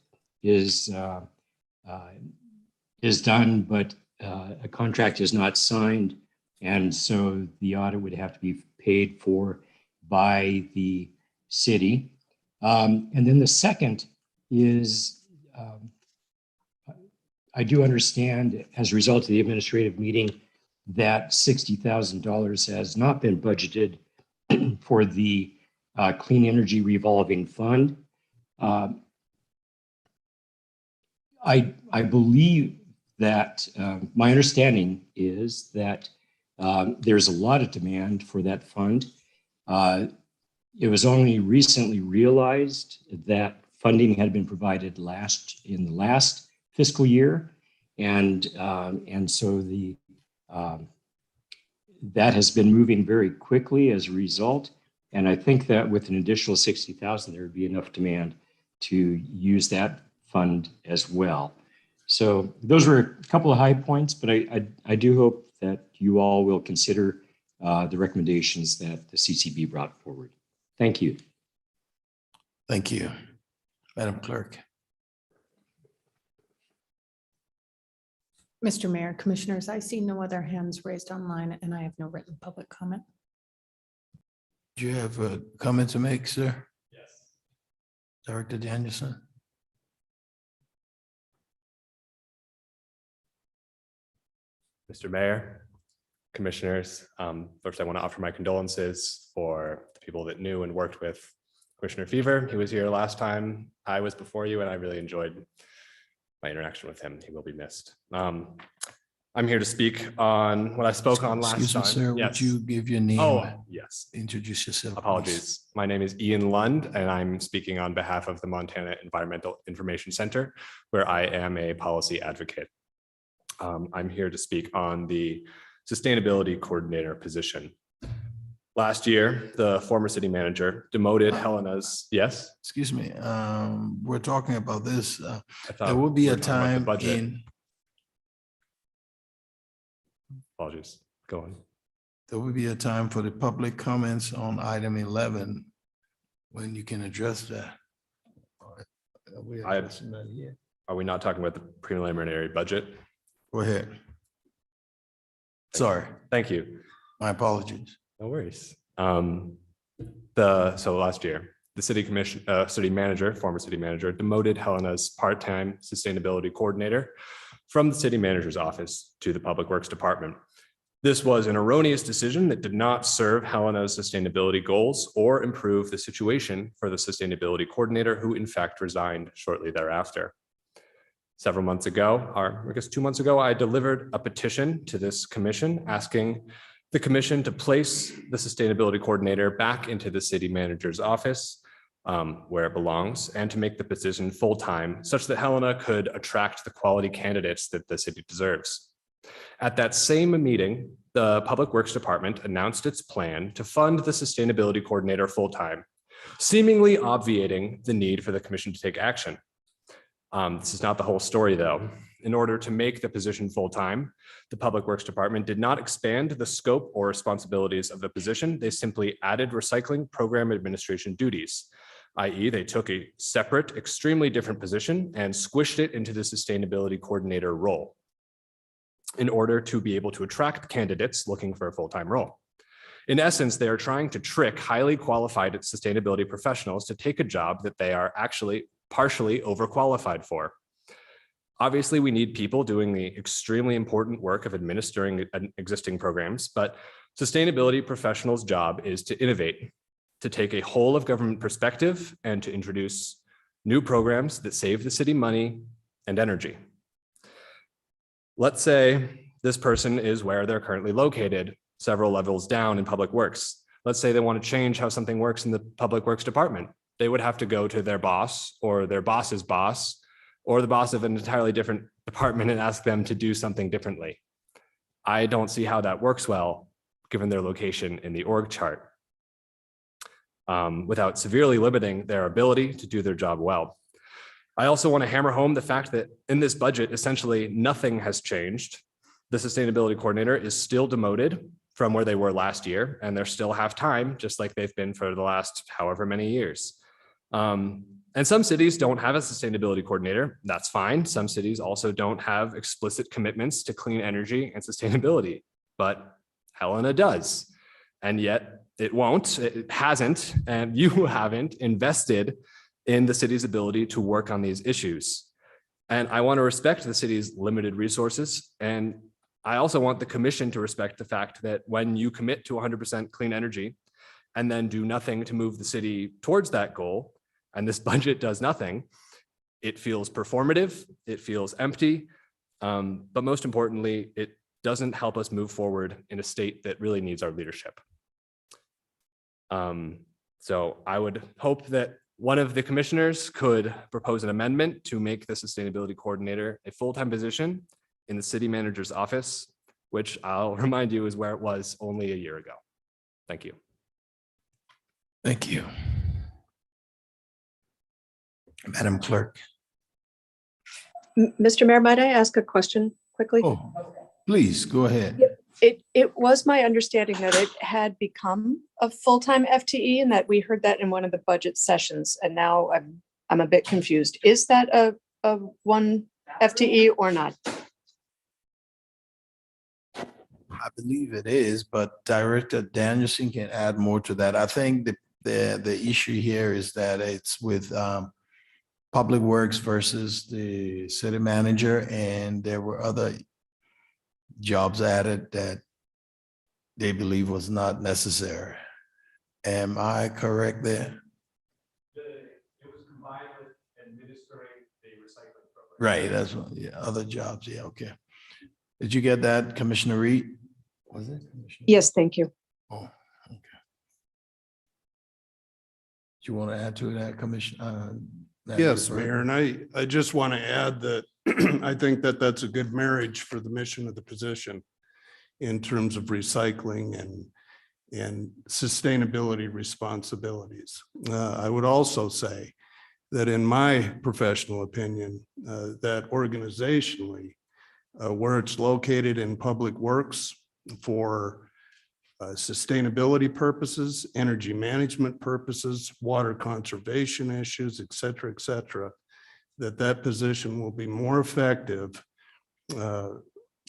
is done, but a contract is not signed. And so the audit would have to be paid for by the city. And then the second is, I do understand as a result of the administrative meeting that $60,000 has not been budgeted for the Clean Energy Revolving Fund. I believe that my understanding is that there's a lot of demand for that fund. It was only recently realized that funding had been provided in the last fiscal year, and so that has been moving very quickly as a result. And I think that with an additional 60,000, there would be enough demand to use that fund as well. So those were a couple of high points, but I do hope that you all will consider the recommendations that the CCB brought forward. Thank you. Thank you. Madam Clerk. Mr. Mayor, Commissioners, I see no other hands raised online and I have no written public comment. Do you have a comment to make, sir? Yes. Director Danielson. Mr. Mayor, Commissioners, first I want to offer my condolences for the people that knew and worked with Commissioner Fever. He was here last time I was before you, and I really enjoyed my interaction with him. He will be missed. I'm here to speak on what I spoke on last Excuse me, time. sir, Yes. would you give your name? Oh, yes. Introduce yourself. please. Apologies. My name is Ian Lund, and I'm speaking on behalf of the Montana Environmental Information Center, where I am a policy advocate. I'm here to speak on the sustainability coordinator position. Last year, the former city manager demoted Helena's, yes? Excuse me, we're talking about this. I thought There will we be were a talking about the time budget. in, Apologies, go on. there will be a time for the public comments on item 11 when you can address that. Are we addressing that here? Are we not talking about the preliminary budget? Go ahead. Sorry, Thank you. my apologies. No worries. So last year, the city manager, former city manager, demoted Helena's part-time sustainability coordinator from the city manager's office to the Public Works Department. This was an erroneous decision that did not serve Helena's sustainability goals or improve the situation for the sustainability coordinator, who in fact resigned shortly thereafter. Several months ago, or I guess 2 months ago, I delivered a petition to this commission asking the commission to place the sustainability coordinator back into the city manager's office where it belongs, and to make the position full-time such that Helena could attract the quality candidates that the city deserves. At that same meeting, the Public Works Department announced its plan to fund the sustainability coordinator full-time, seemingly obviating the need for the commission to take action. This is not the whole story, though. In order to make the position full-time, the Public Works Department did not expand the scope or responsibilities of the position. They simply added recycling program administration duties, i.e. they took a separate, extremely different position and squished it into the sustainability coordinator role in order to be able to attract candidates looking for a full-time role. In essence, they are trying to trick highly qualified sustainability professionals to take a job that they are actually partially overqualified for. Obviously, we need people doing the extremely important work of administering existing programs, but sustainability professionals' job is to innovate, to take a whole of government perspective and to introduce new programs that save the city money and energy. Let's say this person is where they're currently located, several levels down in Public Works. Let's say they want to change how something works in the Public Works Department. They would have to go to their boss or their boss's boss or the boss of an entirely different department and ask them to do something differently. I don't see how that works well, given their location in the org chart, without severely limiting their ability to do their job well. I also want to hammer home the fact that in this budget, essentially nothing has changed. The sustainability coordinator is still demoted from where they were last year, and they're still half-time, just like they've been for the last however many years. And some cities don't have a sustainability coordinator. That's fine. Some cities also don't have explicit commitments to clean energy and sustainability, but Helena does. And yet it won't, it hasn't, and you haven't invested in the city's ability to work on these issues. And I want to respect the city's limited resources. And I also want the commission to respect the fact that when you commit to 100% clean energy and then do nothing to move the city towards that goal, and this budget does nothing, it feels performative, it feels empty, but most importantly, it doesn't help us move forward in a state that really needs our leadership. So I would hope that one of the commissioners could propose an amendment to make the sustainability coordinator a full-time position in the city manager's office, which I'll remind you is where it was only a year ago. Thank you. Thank you. Madam Clerk. Mr. Mayor, might I ask a question quickly? Oh, please go ahead. It was my understanding that it had become a full-time FTE and that we heard that in one of the budget sessions. And now I'm a bit confused. Is that a one FTE or not? I believe it is, but Director Danielson can add more to that. I think the issue here is that it's with Public Works versus the city manager, and there were other jobs added that they believe was not necessary. Am I correct there? It was combined with administering the recycling program. Right, that's what, yeah, other jobs, yeah, okay. Did you get that, Commissioner Reed? Was it? Commissioner? Yes, thank you. Oh, okay. Do you want to add to that, Commissioner? Yes, Mayor, and I just want to add that I think that that's a good marriage for the mission of the position in terms of recycling and sustainability responsibilities. I would also say that in my professional opinion, that organizationally, where it's located in Public Works for sustainability purposes, energy management purposes, water conservation issues, et cetera, that position will be more effective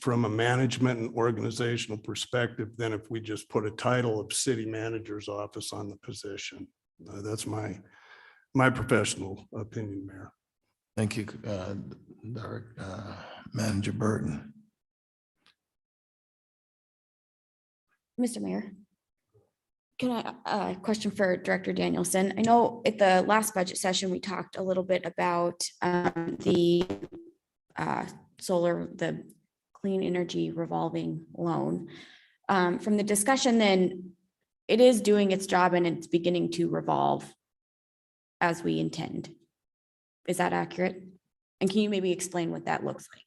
from a management and organizational perspective than if we just put a title of city manager's office on the position. That's my professional opinion, Mayor. Thank you, Manager Burton. Mr. Mayor, can I, question for Director Danielson? I know at the last budget session, we talked a little bit about the the clean energy revolving loan. From the discussion then, it is doing its job and it's beginning to revolve as we intend. Is that accurate? And can you maybe explain what that looks like?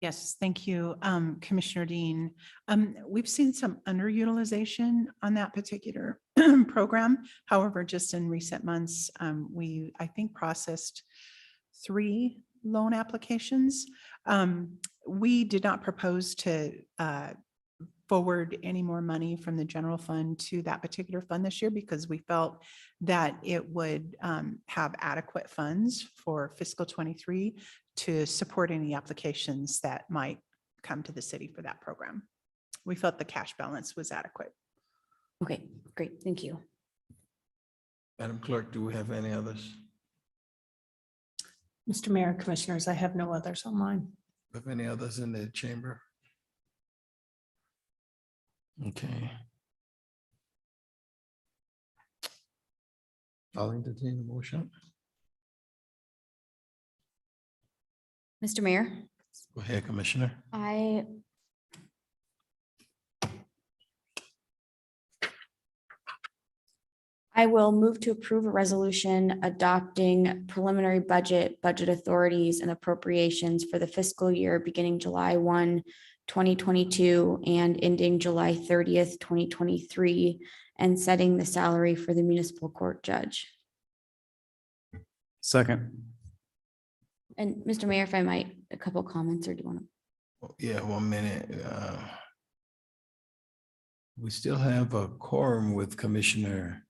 Yes, thank you, Commissioner Dean. We've seen some underutilization on that particular program. However, just in recent months, we, I think, processed 3 loan applications. We did not propose to forward any more money from the general fund to that particular fund this year because we felt that it would have adequate funds for fiscal 23 to support any applications that might come to the city for that program. We felt the cash balance was adequate. Okay, great. Thank you. Madam Clerk, do we have any others? Mr. Mayor, Commissioners, I have no others online. Have any others in the chamber? Okay. I'll entertain the motion. Mr. Mayor, Go ahead, Commissioner. I will move to approve a resolution adopting preliminary budget authorities and appropriations for the fiscal year beginning July 1, 2022 and ending July 30th, 2023, and setting the salary for the municipal court judge. Second. And Mr. Mayor, if I might, a couple comments, or do you want to? Yeah, 1 minute. We still have a quorum with Commissioner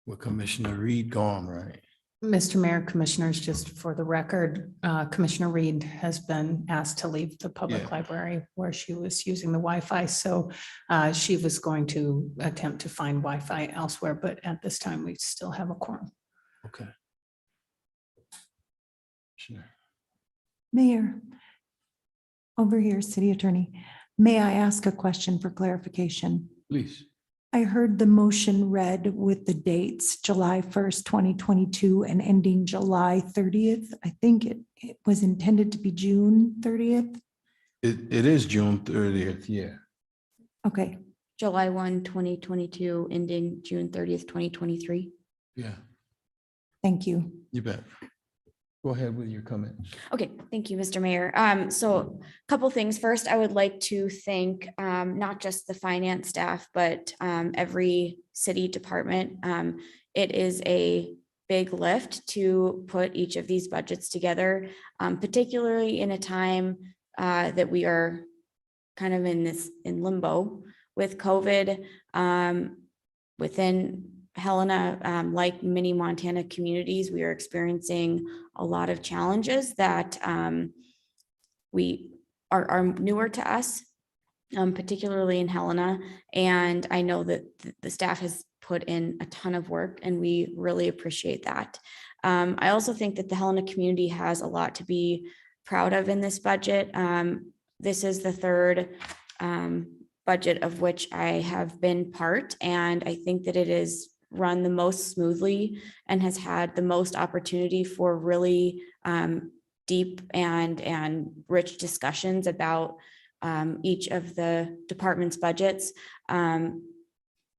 Reed gone, right? Mr. Mayor, Commissioners, just for the record, Commissioner Reed has been asked to leave the public Yeah. library where she was using the Wi-Fi. So she was going to attempt to find Wi-Fi elsewhere, but at this time, we still have a quorum. Okay. Sure. Mayor, over here, City Attorney, may I ask a question for clarification? Please. I heard the motion read with the dates, July 1st, 2022 and ending July 30th. I think it was intended to be June 30th. It is June 30th, yeah. Okay, July 1, 2022, ending June 30th, 2023. Yeah, thank you. you bet. Go ahead with your comments. Okay, thank you, Mr. Mayor. So a couple things. First, I would like to thank not just the finance staff, but every city department. It is a big lift to put each of these budgets together, particularly in a time that we are kind of in limbo with COVID. Within Helena, like many Montana communities, we are experiencing a lot of challenges that we are newer to us, particularly in Helena. And I know that the staff has put in a ton of work and we really appreciate that. I also think that the Helena community has a lot to be proud of in this budget. This is the third budget of which I have been part, and I think that it is run the most smoothly and has had the most opportunity for really deep and rich discussions about each of the department's budgets.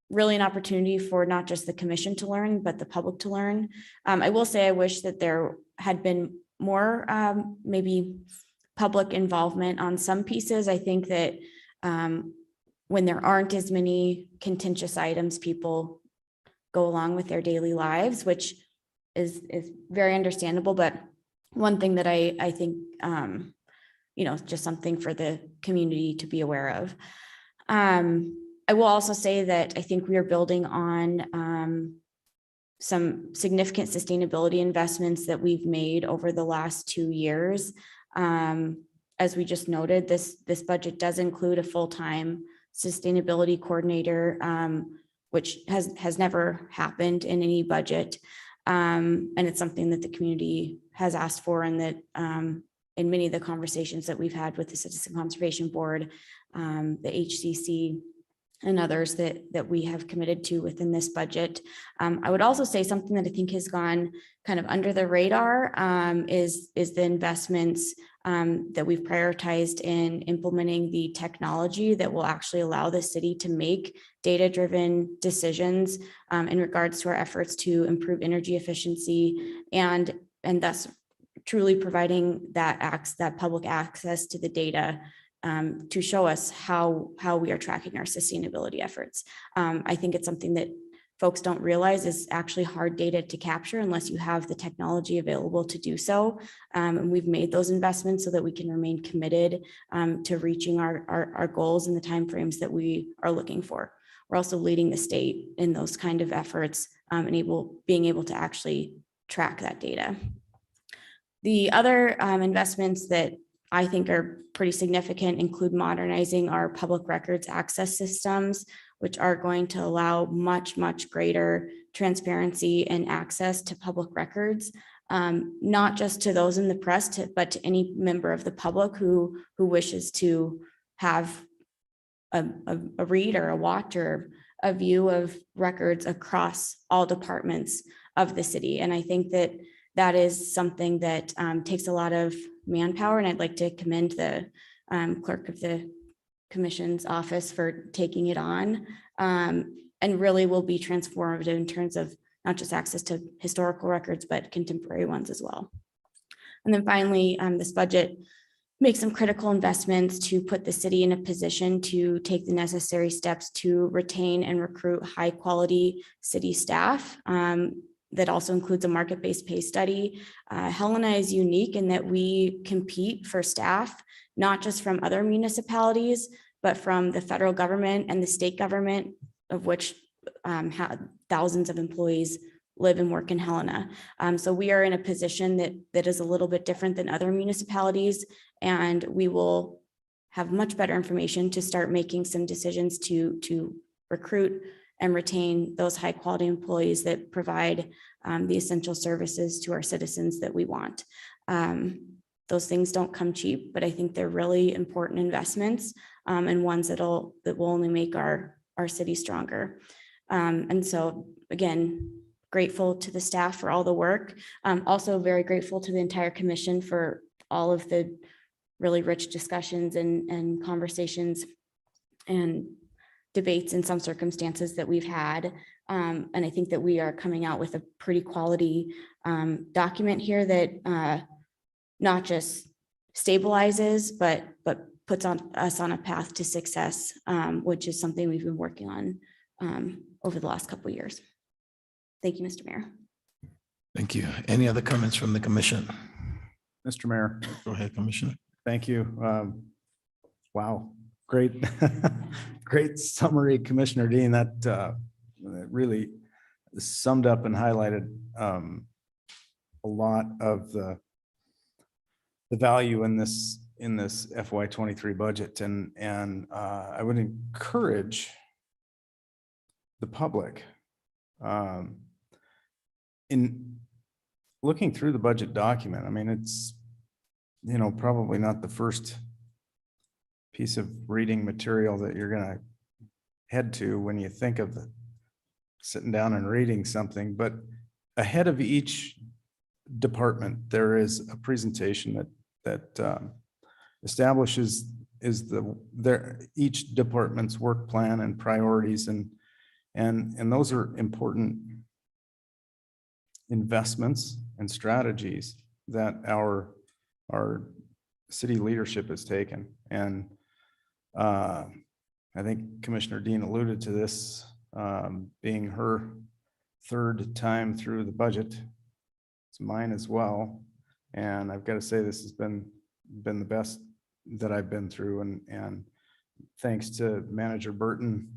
Really an opportunity for not just the commission to learn, but the public to learn. I will say I wish that there had been more maybe public involvement on some pieces. I think that when there aren't as many contentious items, people go along with their daily lives, which is very understandable. But one thing that I think, just something for the community to be aware of. I will also say that I think we are building on some significant sustainability investments that we've made over the last 2 years. As we just noted, this budget does include a full-time sustainability coordinator, which has never happened in any budget. And it's something that the community has asked for, and that in many of the conversations that we've had with the Citizen Conservation Board, the HCC, and others that we have committed to within this budget. I would also say something that I think has gone kind of under the radar is the investments that we've prioritized in implementing the technology that will actually allow the city to make data-driven decisions in regards to our efforts to improve energy efficiency and thus truly providing that public access to the data to show us how we are tracking our sustainability efforts. I think it's something that folks don't realize is actually hard data to capture unless you have the technology available to do so. And we've made those investments so that we can remain committed to reaching our goals in the timeframes that we are looking for. We're also leading the state in those kind of efforts and being able to actually track that data. The other investments that I think are pretty significant include modernizing our public records access systems, which are going to allow much, much greater transparency and access to public records, not just to those in the press, but to any member of the public who wishes to have a read or a watch or a view of records across all departments of the city. And I think that is something that takes a lot of manpower, and I'd like to commend the clerk of the commission's office for taking it on, and really will be transformative in terms of not just access to historical records, but contemporary ones as well. And then finally, this budget makes some critical investments to put the city in a position to take the necessary steps to retain and recruit high quality city staff. That also includes a market-based pay study. Helena is unique in that we compete for staff, not just from other municipalities, but from the federal government and the state government, of which thousands of employees live and work in Helena. So we are in a position that is a little bit different than other municipalities, and we will have much better information to start making some decisions to recruit and retain those high quality employees that provide the essential services to our citizens that we want. Those things don't come cheap, but I think they're really important investments and ones that will only make our city stronger. And so again, grateful to the staff for all the work. Also very grateful to the entire commission for all of the really rich discussions and conversations and debates in some circumstances that we've had. And I think that we are coming out with a pretty quality document here that not just stabilizes, but puts us on a path to success, which is something we've been working on over the last couple of years. Thank you, Mr. Mayor. Thank you. Any other comments from the commission? Mr. Mayor, Go ahead, Commissioner. thank you. Wow, great, great summary, Commissioner Dean. That really summed up and highlighted a lot of the value in this FY23 budget, and I would encourage the public in looking through the budget document. I mean, it's, you know, probably not the first piece of reading material that you're going to head to when you think of sitting down and reading something, but ahead of each department, there is a presentation that establishes each department's work plan and priorities, and those are important investments and strategies that our city leadership has taken. And I think Commissioner Dean alluded to this being her third time through the budget. It's mine as well. And I've got to say, this has been the best that I've been through. And thanks to Manager Burton,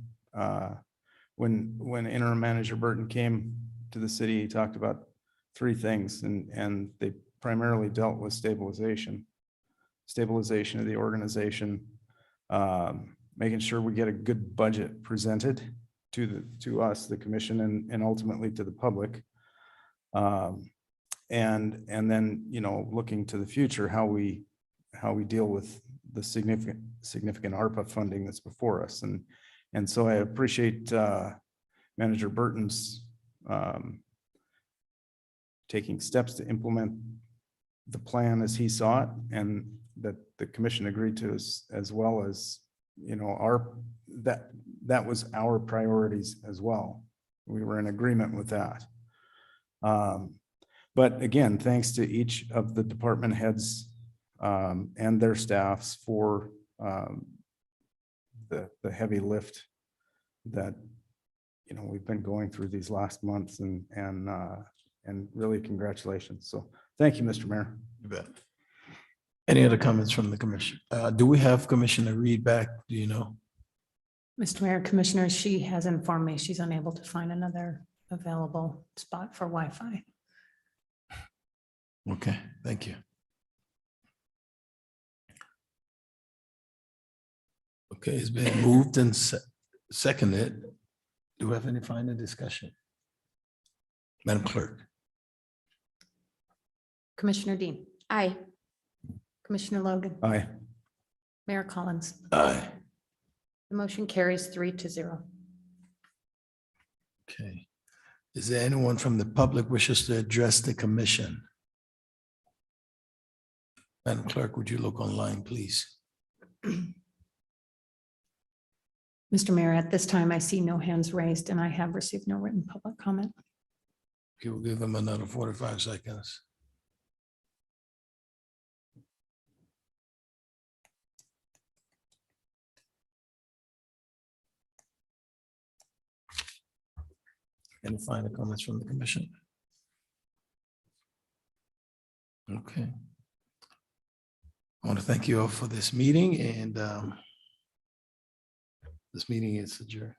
when Interim Manager Burton came to the city, he talked about three things, and they primarily dealt with stabilization of the organization, making sure we get a good budget presented to us, the commission, and ultimately to the public. And then, you know, looking to the future, how we deal with the significant ARPA funding that's before us. And so I appreciate Manager Burton's taking steps to implement the plan as he saw it, and that the commission agreed to, as well as, you know, that was our priorities as well. We were in agreement with that. But again, thanks to each of the department heads and their staffs for the heavy lift that, you know, we've been going through these last months, and really congratulations. So thank you, Mr. Mayor. You bet. Any other comments from the commission? Do we have Commissioner Reed back? Do you know? Mr. Mayor, Commissioners, she has informed me she's unable to find another available spot for Wi-Fi. Okay, thank you. Okay, it's been moved and seconded. Do we have any final discussion? Madam Clerk? Commissioner Dean, Aye. Commissioner Logan, Aye. Mayor Collins. Aye. The motion carries 3-0. Okay. Is there anyone from the public wishes to address the commission? Madam Clerk, would you look online, please? Mr. Mayor, at this time, I see no hands raised and I have received no written public comment. Okay, we'll give them another 45 seconds. Any final comments from the commission? Okay. I want to thank you all for this meeting, and this meeting is adjourned.